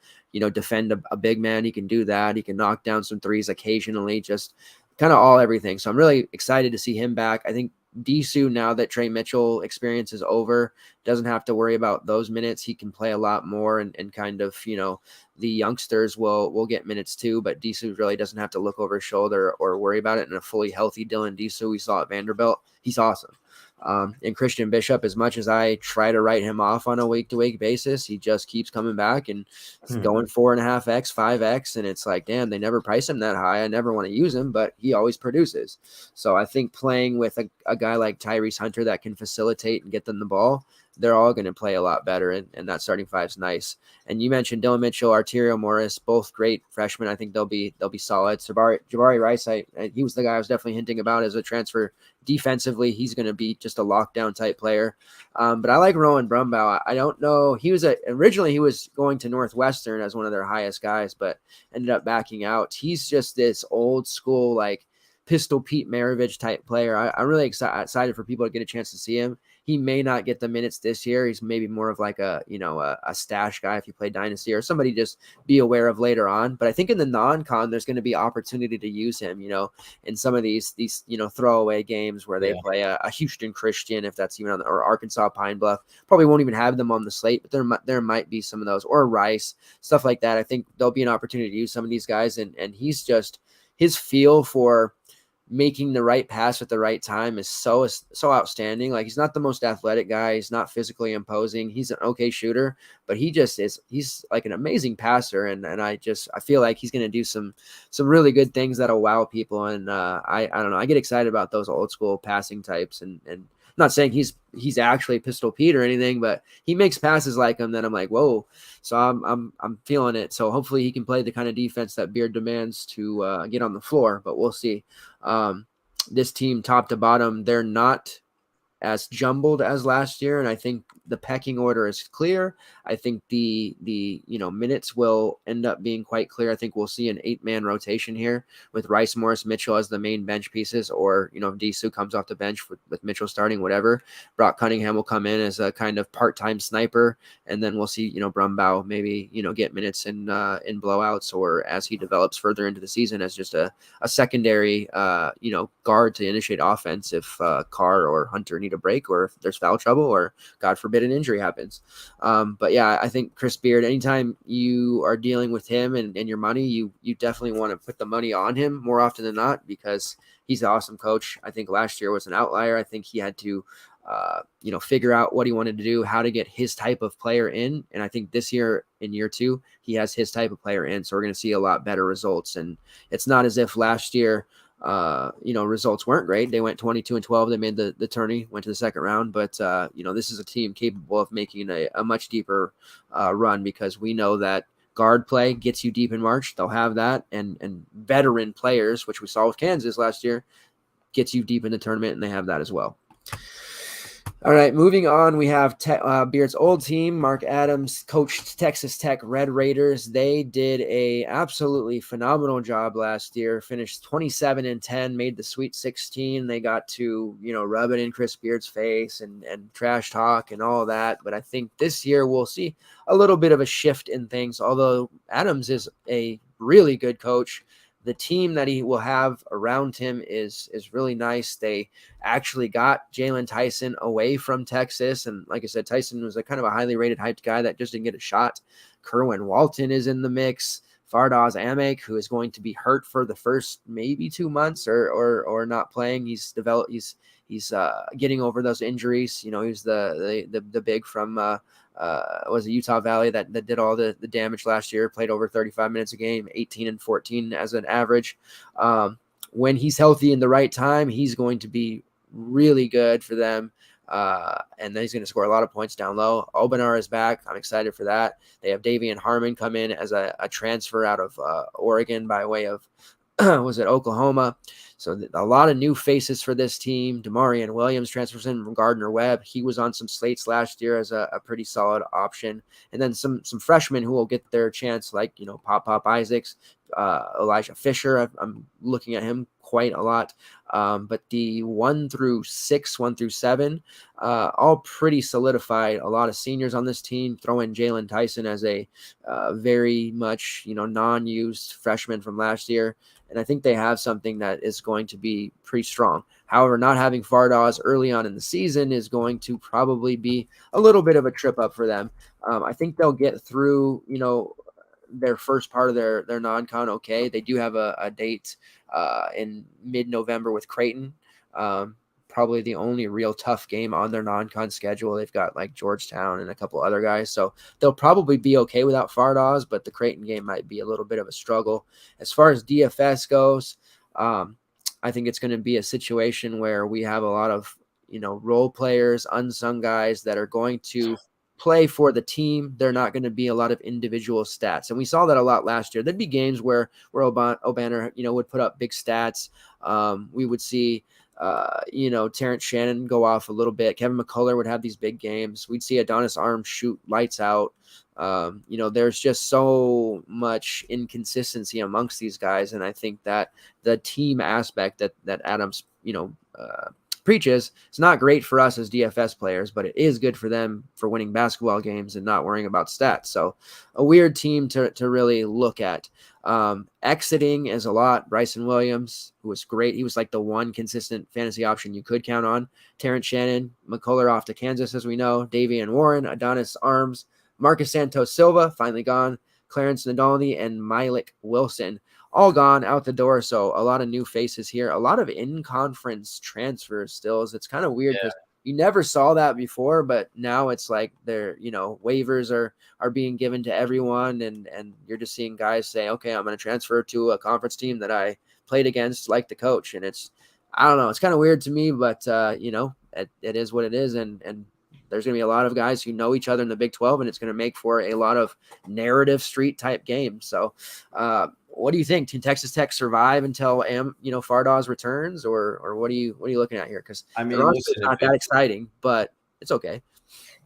defend a big man, he can do that. He can knock down some threes occasionally, just kind of everything. So I'm really excited to see him back. I think Disu, now that Trey Mitchell experience is over, doesn't have to worry about those minutes. He can play a lot more and kind of, the youngsters will get minutes too, but Disu really doesn't have to look over his shoulder or worry about it. And a fully healthy Dylan Disu we saw at Vanderbilt, he's awesome. And Christian Bishop, as much as I try to write him off on a week-to-week basis, he just keeps coming back and going 4.5x, 5x, and it's like, damn, they never price him that high. I never want to use him, but he always produces. So I think playing with a guy like Tyrese Hunter that can facilitate and get them the ball, they're all going to play a lot better, and that starting five's nice. And you mentioned Dylan Mitchell, Arterio Morris, both great freshmen. I think they'll be solid. Jabari Rice, he was the guy I was definitely hinting about as a transfer. Defensively, he's going to be just a lockdown type player. But I like Rowan Brumbaugh. I don't know. Originally he was going to Northwestern as one of their highest guys, but ended up backing out. He's just this old school, like Pistol Pete Maravich type player. I'm really excited for people to get a chance to see him. He may not get the minutes this year. He's maybe more of like a stash guy if you play Dynasty, or somebody just be aware of later on. But I think in the non-con, there's going to be opportunity to use him, in some of these throwaway games where they play a Houston Christian, if that's even or Arkansas Pine Bluff. Probably won't even have them on the slate, but there might be some of those, or Rice, stuff like that. I think there'll be an opportunity to use some of these guys, and he's just, his feel for making the right pass at the right time is so outstanding. Like, he's not the most athletic guy. He's not physically imposing. He's an okay shooter, but he's like an amazing passer. And I feel like he's going to do some really good things that'll wow people. And I don't know. I get excited about those old school passing types, and I'm not saying he's actually Pistol Pete or anything, but he makes passes like him that I'm like, whoa. So I'm feeling it. So hopefully he can play the kind of defense that Beard demands to get on the floor, but we'll see. This team, top to bottom, they're not as jumbled as last year, and I think the pecking order is clear. I think the minutes will end up being quite clear. I think we'll see an 8-man rotation here with Rice, Morris, Mitchell as the main bench pieces, or if Disu comes off the bench with Mitchell starting, whatever. Brock Cunningham will come in as a kind of part-time sniper, and then we'll see Brumbaugh maybe get minutes in blowouts, or as he develops further into the season as just a secondary guard to initiate offense if Carr or Hunter need a break, or if there's foul trouble, or God forbid an injury happens. But yeah, I think Chris Beard, anytime you are dealing with him and your money, you definitely want to put the money on him more often than not, because he's an awesome coach. I think last year was an outlier. I think he had to figure out what he wanted to do, how to get his type of player in. And I think this year, in year 2, he has his type of player in. So we're going to see a lot better results. And it's not as if last year, results weren't great. They went 22-12. They made the tourney, went to the second round. But, this is a team capable of making a much deeper run, because we know that guard play gets you deep in March. They'll have that. And veteran players, which we saw with Kansas last year, gets you deep in the tournament, and they have that as well. All right, moving on, we have Beard's old team. Mark Adams coached Texas Tech Red Raiders. They did a absolutely phenomenal job last year, finished 27-10, made the Sweet 16. They got to, rub it in Chris Beard's face and trash talk and all that. But I think this year we'll see a little bit of a shift in things, although Adams is a really good coach. The team that he will have around him is really nice. They actually got Jalen Tyson away from Texas. And like I said, Tyson was a kind of a highly rated, hyped guy that just didn't get a shot. Kerwin Walton is in the mix. Fardaz Amek, who is going to be hurt for the first maybe 2 months or not playing. He's getting over those injuries. He's the big from was it Utah Valley that did all the damage last year, played over 35 minutes a game, 18 and 14 as an average. When he's healthy in the right time, he's going to be really good for them. And then he's going to score a lot of points down low. Obanar is back. I'm excited for that. They have Davian Harmon come in as a transfer out of Oregon by way of was it Oklahoma? So a lot of new faces for this team. Damarian Williams transfers in from Gardner-Webb. He was on some slates last year as a pretty solid option. And then some freshmen who will get their chance, like, Pop Isaacs, Elijah Fisher. I'm looking at him quite a lot. But the 1 through 7, all pretty solidified. A lot of seniors on this team. Throw in Jalen Tyson as a very much, non-used freshman from last year. And I think they have something that is going to be pretty strong. However, not having Fardaz early on in the season is going to probably be a little bit of a trip up for them. I think they'll get through, their first part of their non-con okay. They do have a date in mid-November with Creighton. Probably the only real tough game on their non-con schedule. They've got like Georgetown and a couple other guys. So they'll probably be okay without Fardaz, but the Creighton game might be a little bit of a struggle. As far as DFS goes, I think it's going to be a situation where we have a lot of, role players, unsung guys that are going to play for the team. They're not going to be a lot of individual stats. And we saw that a lot last year. There'd be games where Obanor, would put up big stats. We would see, Terrence Shannon go off a little bit. Kevin McCullough would have these big games. We'd see Adonis Arms shoot lights out. There's just so much inconsistency amongst these guys. And I think that the team aspect that Adams, preaches, it's not great for us as DFS players, but it is good for them for winning basketball games and not worrying about stats. So a weird team to really look at. Exiting is a lot. Bryson Williams, who was great. He was like the one consistent fantasy option you could count on. Terrence Shannon, McCullough off to Kansas, as we know. Davian Warren, Adonis Arms, Marcus Santos Silva, finally gone. Clarence Nadolny, and Milik Wilson, all gone out the door. So a lot of new faces here, a lot of in-conference transfers still. It's kind of weird because you never saw that before, but now it's like they're, waivers are being given to everyone. And you're just seeing guys say, okay, I'm going to transfer to a conference team that I played against, like the coach. And I don't know, it's kind of weird to me, but it is what it is. And there's going to be a lot of guys who know each other in the Big 12, and it's going to make for a lot of narrative street type games. So, what do you think? Can Texas Tech survive until Fardaz returns, or what are you looking at here? Because I mean, it's not that exciting, but it's okay.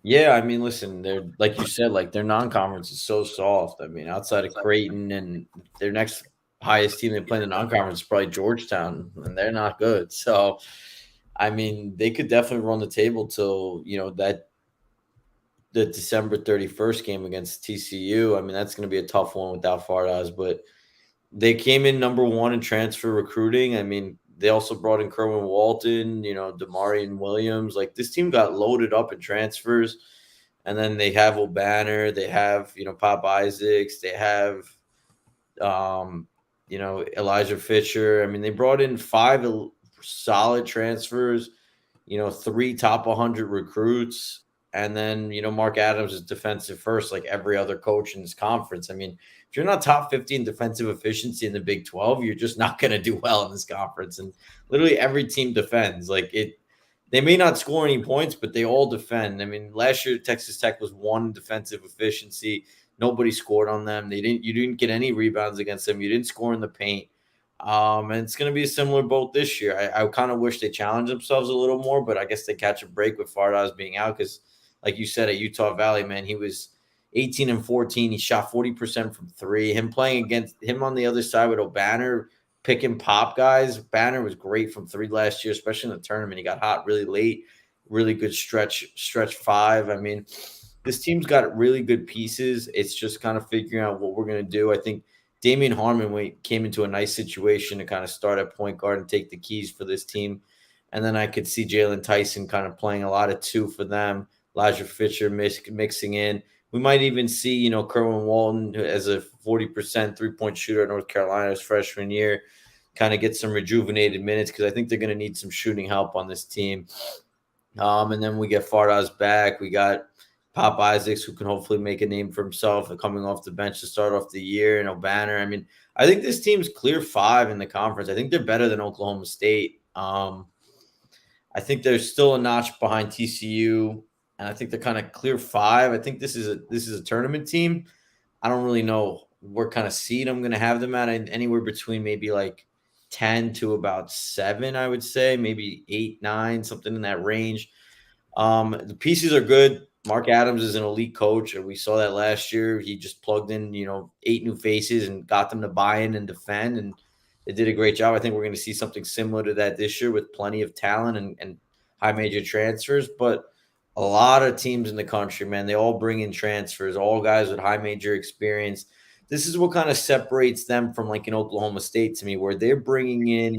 Yeah, I mean, listen, they're like you said, like their non-conference is so soft. I mean, outside of Creighton and their next highest team they play in the non-conference is probably Georgetown, and they're not good. So, I mean, they could definitely run the table till that the December 31st game against TCU. I mean, that's going to be a tough one without Fardas, but they came in number one in transfer recruiting. I mean, they also brought in Kerwin Walton, Damarian Williams. Like this team got loaded up in transfers. And then they have O'Banner, they have, Pop Isaacs, they have Elijah Fisher. I mean, they brought in five solid transfers, three top 100 recruits. And then, Mark Adams is defensive first, like every other coach in this conference. I mean, if you're not top 50 in defensive efficiency in the Big 12, you're just not going to do well in this conference. And literally every team defends. They may not score any points, but they all defend. I mean, last year Texas Tech was one defensive efficiency. Nobody scored on them. You didn't get any rebounds against them. You didn't score in the paint. And it's going to be a similar boat this year. I kind of wish they challenged themselves a little more, but I guess they catch a break with Fardas being out because, like you said, at Utah Valley, man, he was 18 and 14. He shot 40% from three. Him playing against him on the other side with O'Banner, pick and pop guys. Banner was great from three last year, especially in the tournament. He got hot really late, really good stretch five. I mean, this team's got really good pieces. It's just kind of figuring out what we're going to do. I think Damian Harmon came into a nice situation to kind of start at point guard and take the keys for this team. And then I could see Jalen Tyson kind of playing a lot of two for them. Elijah Fisher mixing in. We might even see, Kerwin Walton as a 40% three-point shooter at North Carolina's freshman year, kind of get some rejuvenated minutes because I think they're going to need some shooting help on this team. And then we get Fardas back. We got Pop Isaacs, who can hopefully make a name for himself and coming off the bench to start off the year, and O'Banner. I mean, I think this team's clear 5 in the conference. I think they're better than Oklahoma State. I think they're still a notch behind TCU, and I think they're kind of clear 5. I think this is a tournament team. I don't really know what kind of seed I'm going to have them at. Anywhere between maybe like 10 to about 7, I would say, maybe 8, 9, something in that range. The pieces are good. Mark Adams is an elite coach, and we saw that last year. He just plugged in, 8 new faces and got them to buy in and defend, and they did a great job. I think we're going to see something similar to that this year with plenty of talent and high major transfers. But a lot of teams in the country, man, they all bring in transfers, all guys with high major experience. This is what kind of separates them from like an Oklahoma State to me, where they're bringing in,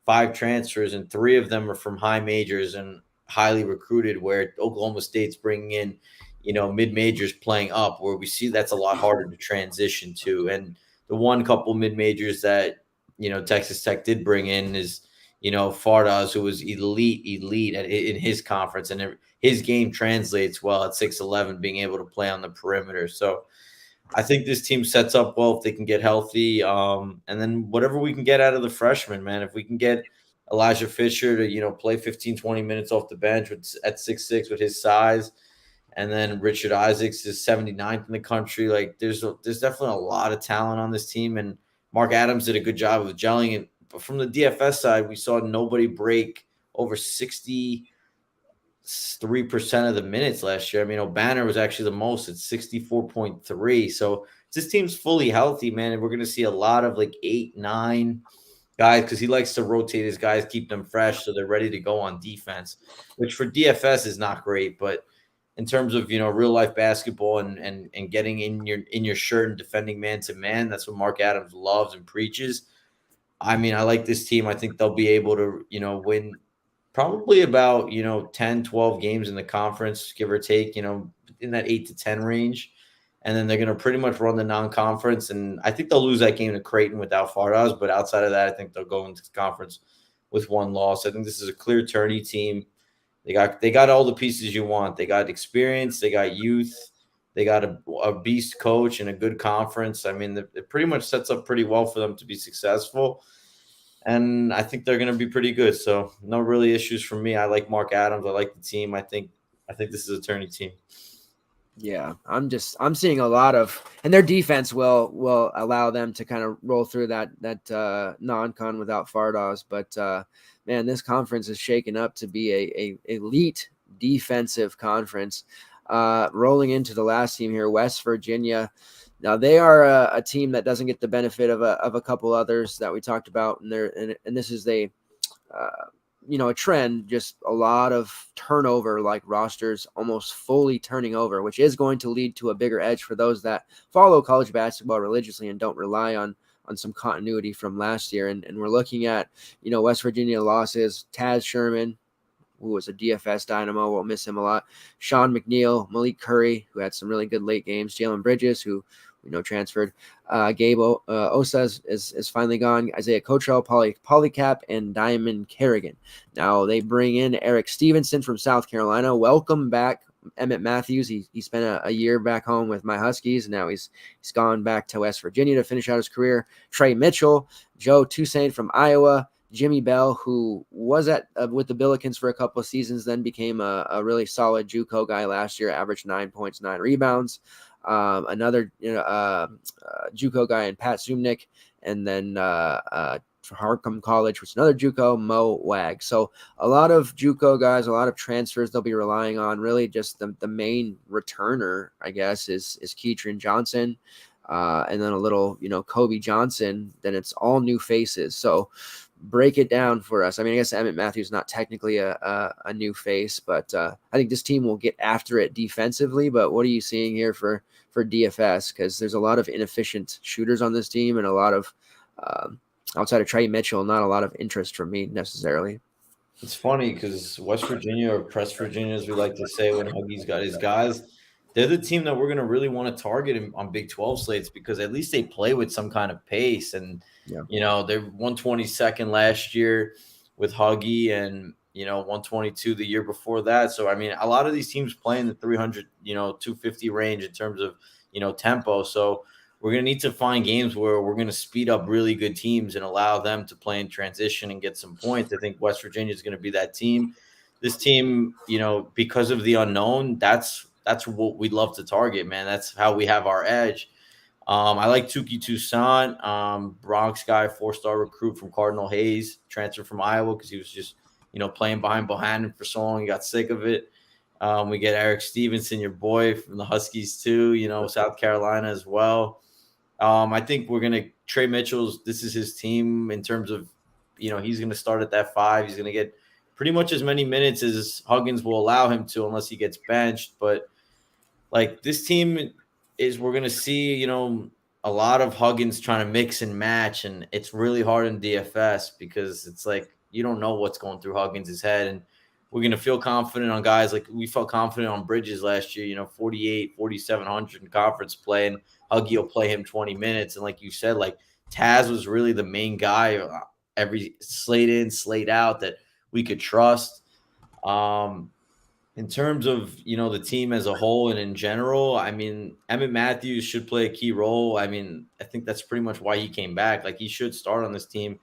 5 transfers and 3 of them are from high majors and highly recruited, where Oklahoma State's bringing in, mid majors playing up, where we see that's a lot harder to transition to. And the one couple mid majors that, Texas Tech did bring in is, Fardas, who was elite in his conference, and his game translates well at 6'11", being able to play on the perimeter. So I think this team sets up well if they can get healthy. And then whatever we can get out of the freshmen, man, if we can get Elijah Fisher to, play 15, 20 minutes off the bench at 6'6" with his size. And then Richard Isaacs is 79th in the country. Like there's definitely a lot of talent on this team. And Mark Adams did a good job of gelling it. But from the DFS side, we saw nobody break over 63% of the minutes last year. I mean, O'Banner was actually the most at 64.3. So this team's fully healthy, man. And we're going to see a lot of like 8, 9 guys, because he likes to rotate his guys, keep them fresh so they're ready to go on defense, which for DFS is not great. But in terms of, real life basketball and getting in your shirt and defending man to man, that's what Mark Adams loves and preaches. I mean, I like this team. I think they'll be able to, win probably about, 10, 12 games in the conference, give or take, in that 8 to 10 range. And then they're going to pretty much run the non-conference. And I think they'll lose that game to Creighton without Fardas. But outside of that, I think they'll go into the conference with 1 loss. I think this is a clear tourney team. They got all the pieces you want. They got experience. They got youth. They got a beast coach and a good conference. I mean, it pretty much sets up pretty well for them to be successful. And I think they're going to be pretty good. So no really issues for me. I like Mark Adams. I like the team. I think this is a tourney team. Yeah, I'm seeing a lot of, and their defense will allow them to kind of roll through that non-con without Fardas. But man, this conference is shaken up to be a elite defensive conference. Rolling into the last team here, West Virginia. Now they are a team that doesn't get the benefit of a couple others that we talked about, and this is a a trend, just a lot of turnover, like rosters almost fully turning over, which is going to lead to a bigger edge for those that follow college basketball religiously and don't rely on some continuity from last year. And we're looking at, West Virginia losses, Taz Sherman, who was a DFS dynamo. We'll miss him a lot. Sean McNeil, Malik Curry, who had some really good late games. Jalen Bridges, who we know transferred. Gabe Osa is finally gone. Isaiah Cotrell, Polycap, and Diamond Kerrigan. Now they bring in Eric Stevenson from South Carolina. Welcome back, Emmett Matthews. He spent a year back home with my Huskies. Now he's gone back to West Virginia to finish out his career. Trey Mitchell, Joe Toussaint from Iowa, Jimmy Bell, who was with the Billikens for a couple of seasons, then became a really solid JUCO guy last year, averaged 9 points, 9 rebounds. Another JUCO guy in Pat Sumnick, and then for Harcum College, which is another JUCO, Mo Wag. So a lot of JUCO guys, a lot of transfers they'll be relying on. Really, just the main returner, I guess, is Keatron Johnson, and then a little Kobe Johnson. Then it's all new faces. So break it down for us. I mean, I guess Emmett Matthews is not technically a new face, but I think this team will get after it defensively. But what are you seeing here for DFS? Because there's a lot of inefficient shooters on this team, and a lot of outside of Trey Mitchell, not a lot of interest from me necessarily. It's funny because West Virginia, or Press Virginia, as we like to say when Huggy's got his guys, they're the team that we're going to really want to target on Big 12 slates, because at least they play with some kind of pace. And, they're 122nd last year with Huggy, and, 122 the year before that. So, I mean, a lot of these teams play in the 300, 250 range in terms of, tempo. So we're going to need to find games where we're going to speed up really good teams and allow them to play in transition and get some points. I think West Virginia is going to be that team. This team, because of the unknown, that's what we love to target, man. That's how we have our edge. I like Tukey Toussaint, Bronx guy, 4-star recruit from Cardinal Hayes, transferred from Iowa because he was just, playing behind Bohannon for so long. He got sick of it. We get Eric Stevenson, your boy from the Huskies too, South Carolina as well. I think we're going to – Trey Mitchell's – this is his team in terms of, he's going to start at that 5. He's going to get pretty much as many minutes as Huggins will allow him to, unless he gets benched. But, this team is – we're going to see, a lot of Huggins trying to mix and match, and it's really hard in DFS because it's you don't know what's going through Huggins' head. And we're going to feel confident on guys like we felt confident on Bridges last year, 48, 4,700 in conference play, and Huggy will play him 20 minutes. And like you said, Taz was really the main guy every slate in, slate out that we could trust. In terms of, the team as a whole and in general, I mean, Emmett Matthews should play a key role. I mean, I think that's pretty much why he came back. He should start on this team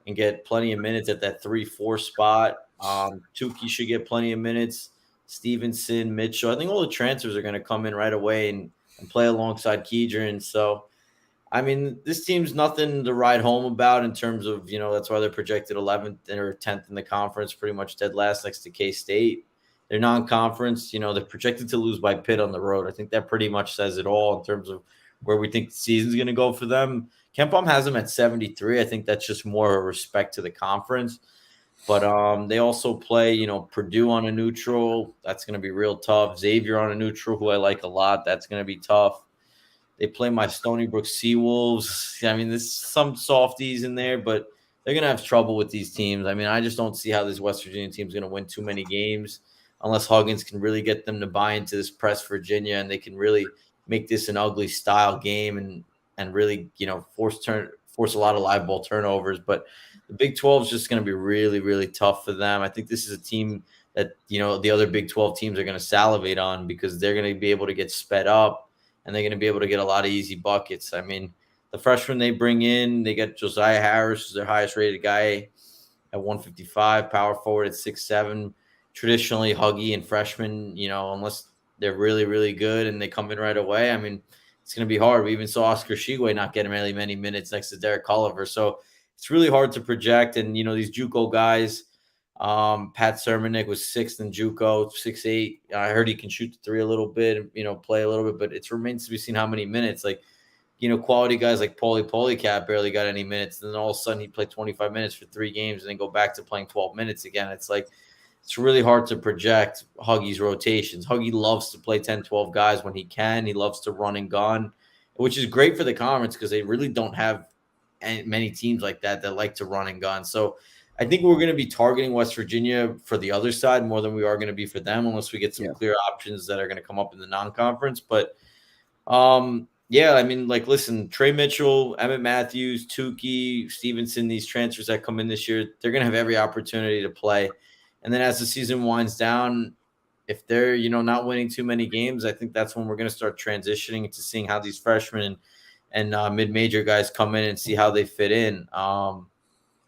and get plenty of minutes at that 3-4 spot. Tukey should get plenty of minutes. Stevenson, Mitchell. I think all the transfers are going to come in right away and play alongside Keatron. So, I mean, this team's nothing to write home about in terms of, that's why they're projected 11th or 10th in the conference, pretty much dead last next to K-State. They're non-conference. They're projected to lose by Pitt on the road. I think that pretty much says it all in terms of where we think the season's going to go for them. KenPom has them at 73. I think that's just more a respect to the conference. But they also play, Purdue on a neutral. That's going to be real tough. Xavier on a neutral, who I like a lot. That's going to be tough. They play my Stony Brook Seawolves. I mean, there's some softies in there, but they're going to have trouble with these teams. I mean, I just don't see how this West Virginia team is going to win too many games unless Huggins can really get them to buy into this Press Virginia and they can really make this an ugly style game and really, force a lot of live ball turnovers. But the Big 12 is just going to be really, really tough for them. I think this is a team that, the other Big 12 teams are going to salivate on because they're going to be able to get sped up and they're going to be able to get a lot of easy buckets. I mean, the freshman they bring in, they get Josiah Harris, who's their highest rated guy at 155, power forward at 6'7". Traditionally, Huggy and freshmen, unless they're really, really good and they come in right away, I mean, it's going to be hard. We even saw Oscar Shigwe not getting really many minutes next to Derek Culliver. So it's really hard to project. And, these JUCO guys, Pat Sermonic was sixth in JUCO, 6'8". I heard he can shoot the three a little bit, play a little bit, but it remains to be seen how many minutes. Like, quality guys like Paulie Polycat barely got any minutes. Then all of a sudden he'd play 25 minutes for 3 games and then go back to playing 12 minutes again. It's like, it's really hard to project Huggy's rotations. Huggy loves to play 10, 12 guys when he can. He loves to run and gun, which is great for the conference because they really don't have many teams like that like to run and gun. So I think we're going to be targeting West Virginia for the other side more than we are going to be for them, unless we get some clear options that are going to come up in the non-conference. But yeah, I mean, like, listen, Trey Mitchell, Emmett Matthews, Tukey, Stevenson, these transfers that come in this year, they're going to have every opportunity to play. And then as the season winds down, if they're, not winning too many games, I think that's when we're going to start transitioning into seeing how these freshmen and mid-major guys come in and see how they fit in.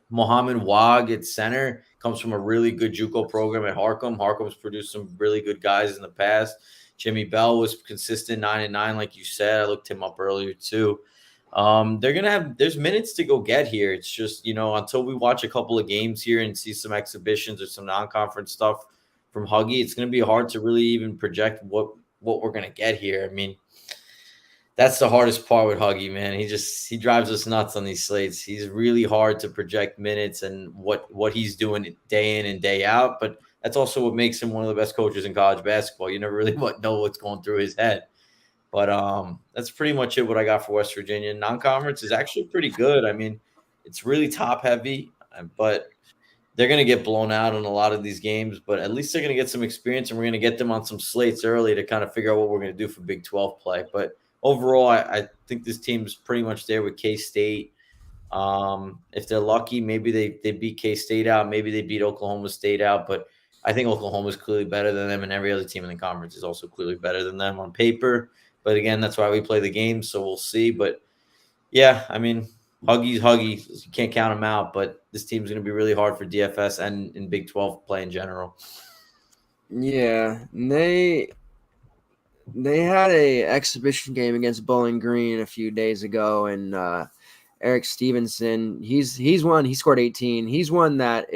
Mohamed Wag at center comes from a really good JUCO program at Harcum. Harcum's produced some really good guys in the past. Jimmy Bell was consistent 9-9, like you said. I looked him up earlier too. There's minutes to go get here. It's just, until we watch a couple of games here and see some exhibitions or some non-conference stuff from Huggy, it's going to be hard to really even project what we're going to get here. I mean, that's the hardest part with Huggy, man. He drives us nuts on these slates. He's really hard to project minutes and what he's doing day in and day out. But that's also what makes him one of the best coaches in college basketball. You never really know what's going through his head. But that's pretty much it what I got for West Virginia. Non-conference is actually pretty good. I mean, it's really top-heavy, but they're going to get blown out in a lot of these games. But at least they're going to get some experience, and we're going to get them on some slates early to kind of figure out what we're going to do for Big 12 play. But overall, I think this team is pretty much there with K-State. If they're lucky, maybe they beat K-State out. Maybe they beat Oklahoma State out. But I think Oklahoma is clearly better than them, and every other team in the conference is also clearly better than them on paper. But again, that's why we play the game, so we'll see. But yeah, I mean, Huggy's Huggy. You can't count him out, but this team's going to be really hard for DFS and in Big 12 play in general. Yeah, they had a exhibition game against Bowling Green a few days ago, and Eric Stevenson, he's one. He scored 18. He's one that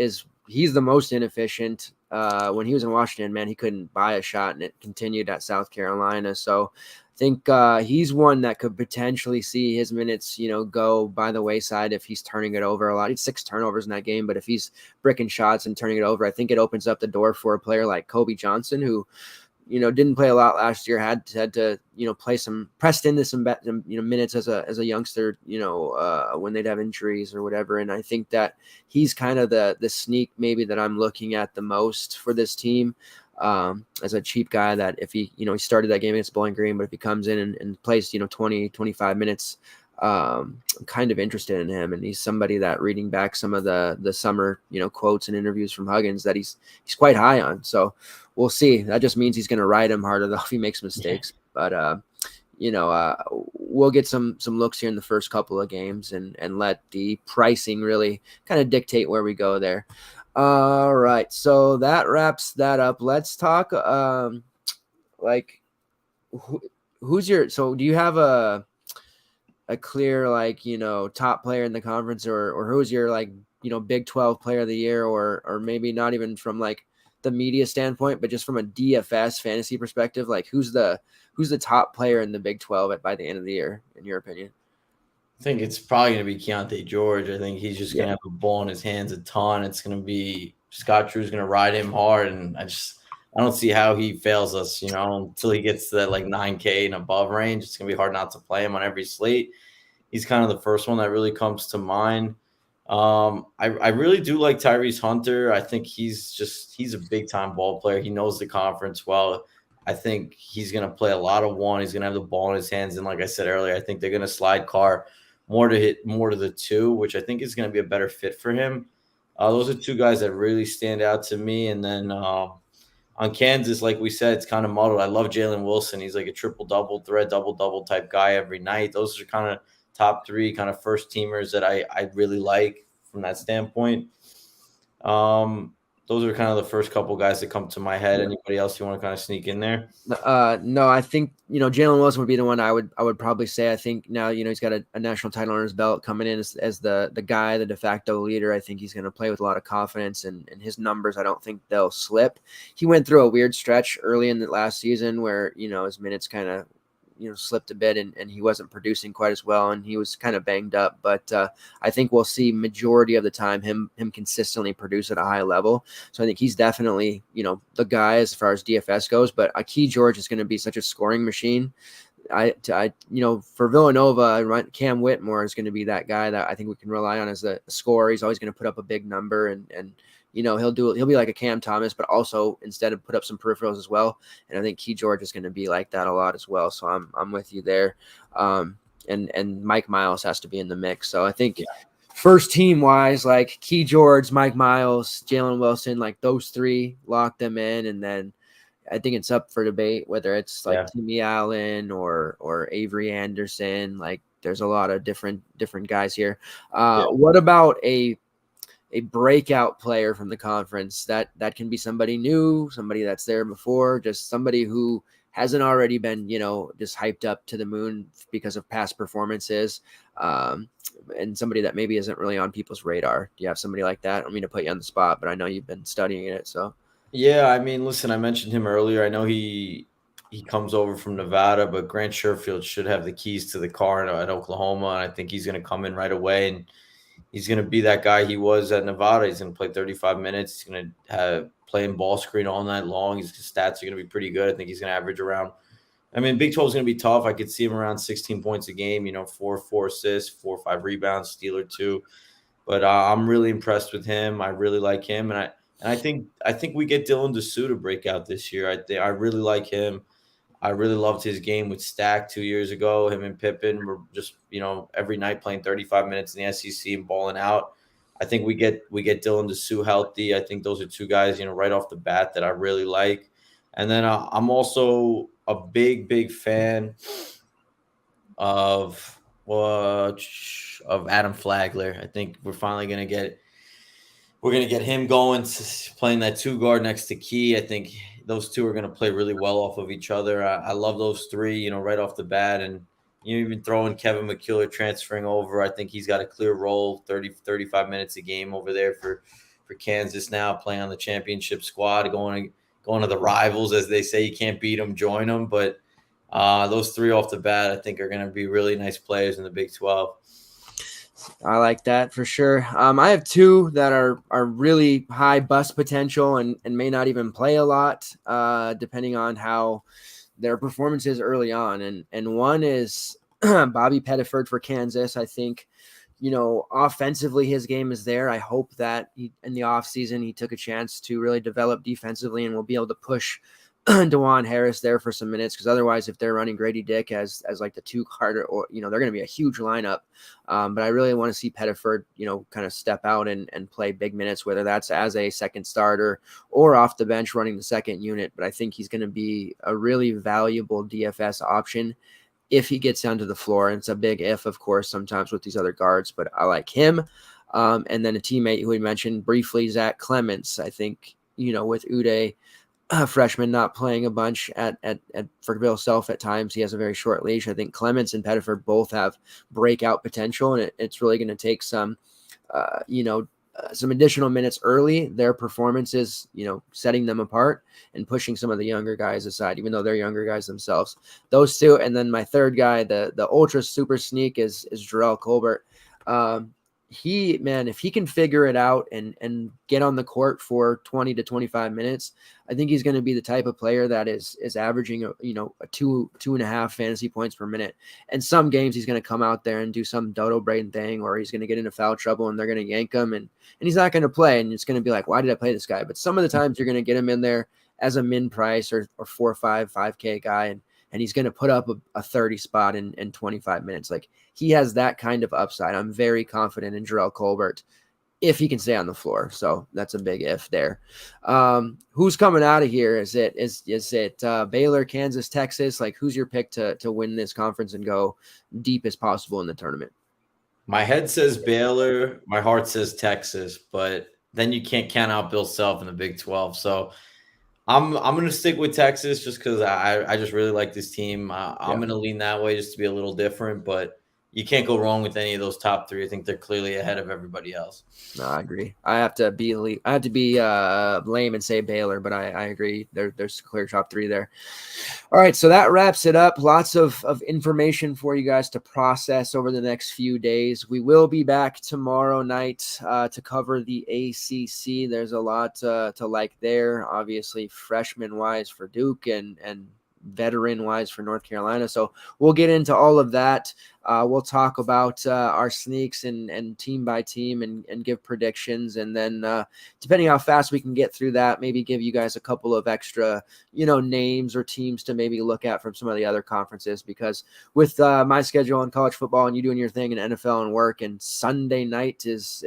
he's the most inefficient. When he was in Washington, man, he couldn't buy a shot, and it continued at South Carolina. So I think he's one that could potentially see his minutes, go by the wayside if he's turning it over a lot. He had 6 turnovers in that game, but if he's bricking shots and turning it over, I think it opens up the door for a player like Kobe Johnson, who, didn't play a lot last year, had to, pressed into some minutes as a youngster, when they'd have injuries or whatever. And I think that he's kind of the sneak maybe that I'm looking at the most for this team, as a cheap guy that if he, he started that game against Bowling Green, but if he comes in and plays, 20, 25 minutes, I'm kind of interested in him. And he's somebody that, reading back some of the summer, quotes and interviews from Huggins, that he's quite high on. So we'll see. That just means he's going to ride him harder though if he makes mistakes. But we'll get some looks here in the first couple of games and let the pricing really kind of dictate where we go there. All right, so that wraps that up. Let's talk who's your, so do you have a clear top player in the conference, or who's your Big 12 player of the year, or maybe not even from the media standpoint, but just from a DFS fantasy perspective, who's the top player in the Big 12 by the end of the year, in your opinion? I think it's probably going to be Keontae George. I think he's just going to have a ball in his hands a ton. It's going to be Scott Drew's going to ride him hard, and I don't see how he fails us, until he gets to that 9K and above range. It's going to be hard not to play him on every slate. He's kind of the first one that really comes to mind. I really do like Tyrese Hunter. I think he's a big-time ball player. He knows the conference well. I think he's going to play a lot of one. He's going to have the ball in his hands. And like I said earlier, I think they're going to slide Carr more to the 2, which I think is going to be a better fit for him. Those are 2 guys that really stand out to me. And then on Kansas, like we said, it's kind of muddled. I love Jalen Wilson. He's like a triple-double threat, double-double type guy every night. Those are kind of top 3 kind of first-teamers that I really like from that standpoint. those are kind of the first couple guys that come to my head. Anybody else you want to kind of sneak in there? No, I think, Jalen Wilson would be the one I would probably say. I think now, he's got a national title on his belt, coming in as the guy, the de facto leader. I think he's going to play with a lot of confidence, and his numbers, I don't think they'll slip. He went through a weird stretch early in the last season where, his minutes kind of, slipped a bit, and he wasn't producing quite as well, and he was kind of banged up. But I think we'll see majority of the time him consistently produce at a high level. So I think he's definitely, the guy as far as DFS goes. But Key George is going to be such a scoring machine. For Villanova, Cam Whitmore is going to be that guy that I think we can rely on as a scorer. He's always going to put up a big number, and he'll be like a Cam Thomas, but also instead of put up some peripherals as well. And I think Key George is going to be like that a lot as well. So I'm with you there. And Mike Miles has to be in the mix. So I think first team wise, like Key George, Mike Miles, Jalen Wilson, like those three, lock them in. And then I think it's up for debate whether it's like Timmy Allen or Avery Anderson. Like there's a lot of different guys here. What about a breakout player from the conference that can be somebody new, somebody that's there before, just somebody who hasn't already been, just hyped up to the moon because of past performances, and somebody that maybe isn't really on people's radar? Do you have somebody like that? I don't mean to put you on the spot, but I know you've been studying it. So yeah, I mean, listen, I mentioned him earlier. I know he comes over from Nevada, but Grant Sherfield should have the keys to the car at Oklahoma, and I think he's going to come in right away, and he's going to be that guy he was at Nevada. He's going to play 35 minutes. He's going to have playing ball screen all night long. His stats are going to be pretty good. I think he's going to average around. I mean, Big 12 is going to be tough. I could see him around 16 points a game. 4 assists, 4 or 5 rebounds, steal or 2. But I'm really impressed with him. I really like him, and I think we get Dylan Dessou to break out this year. I really like him. I really loved his game with Stack 2 years ago. Him and Pippen were just, every night playing 35 minutes in the SEC and balling out. I think we get Dylan Dessou healthy. I think those are two guys, right off the bat that I really like. And then I'm also a big fan of Adam Flagler. I think we're finally going to get him going, playing that 2 guard next to Key. I think those two are going to play really well off of each other. I love those three, right off the bat. And even throwing Kevin McCullough transferring over, I think he's got a clear role, 35 minutes a game over there for Kansas now, playing on the championship squad, going to the rivals, as they say. You can't beat them, join them. But those three off the bat, I think, are going to be really nice players in the Big 12. I like that for sure. I have 2 that are really high bust potential and may not even play a lot, depending on how their performance is early on. And one is Bobby Pettiford for Kansas. I think, offensively, his game is there. I hope that in the offseason he took a chance to really develop defensively and will be able to push DeJuan Harris there for some minutes, because otherwise, if they're running Grady Dick as like the 2 Carter, or they're going to be a huge lineup. But I really want to see Pettiford, kind of step out and play big minutes, whether that's as a second starter or off the bench running the second unit. But I think he's going to be a really valuable DFS option if he gets down to the floor. And it's a big if, of course, sometimes with these other guards, but I like him. And then a teammate who we mentioned briefly, Zach Clements. I think, with Uday, freshman, not playing a bunch for Bill Self at times, he has a very short leash. I think Clements and Pettiford both have breakout potential, and it's really going to take some additional minutes early. Their performances, setting them apart and pushing some of the younger guys aside, even though they're younger guys themselves. Those 2, and then my third guy, the ultra super sneak, is Jarrell Colbert. If he can figure it out and get on the court for 20 to 25 minutes, I think he's going to be the type of player that is averaging, a 2.5 fantasy points per minute. And some games he's going to come out there and do some Dodo Braden thing, or he's going to get into foul trouble and they're going to yank him and he's not going to play. And it's going to be like, why did I play this guy? But some of the times you're going to get him in there as a min price or 4 or 5K guy. And he's going to put up a 30 spot in 25 minutes. Like, he has that kind of upside. I'm very confident in Jarrell Colbert if he can stay on the floor. So that's a big if there. Who's coming out of here? Is it Baylor, Kansas, Texas? Like, who's your pick to win this conference and go deep as possible in the tournament? My head says Baylor. My heart says Texas, but then you can't count out Bill Self in the Big 12. So I'm gonna stick with Texas just because I just really like this team. I'm Yeah. gonna lean that way just to be a little different, but you can't go wrong with any of those top three. I think they're clearly ahead of everybody else. No, I agree. I have to be lame and say Baylor, but I agree. There's a clear top three there. All right, so that wraps it up. Lots of information for you guys to process over the next few days. We will be back tomorrow night to cover the ACC. There's a lot to like there, obviously freshman-wise for Duke and veteran-wise for North Carolina. So we'll get into all of that. We'll talk about our sneaks and team by team and give predictions. And then depending how fast we can get through that, maybe give you guys a couple of extra, names or teams to maybe look at from some of the other conferences. Because with my schedule in college football and you doing your thing in NFL and work, and Sunday night is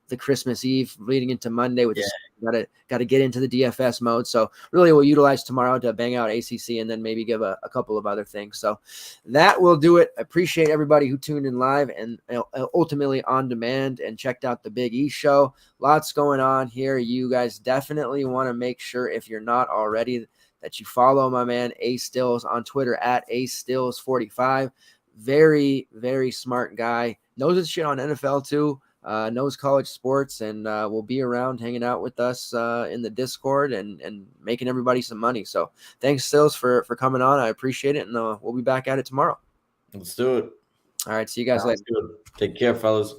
the Christmas Eve leading into Monday with got to get into the DFS mode. So really we'll utilize tomorrow to bang out ACC and then maybe give a couple of other things. So that will do it. I appreciate everybody who tuned in live and ultimately on demand and checked out the Big E show. Lots going on here. You guys definitely want to make sure, if you're not already, that you follow my man A Stills on Twitter at AStills45. Very, very smart guy. Knows his shit on NFL too. Knows college sports, and will be around hanging out with us in the Discord and making everybody some money. So thanks, Stills, for coming on. I appreciate it, and we'll be back at it tomorrow. Let's do it. All right, see you guys later. Good. Take care, fellas.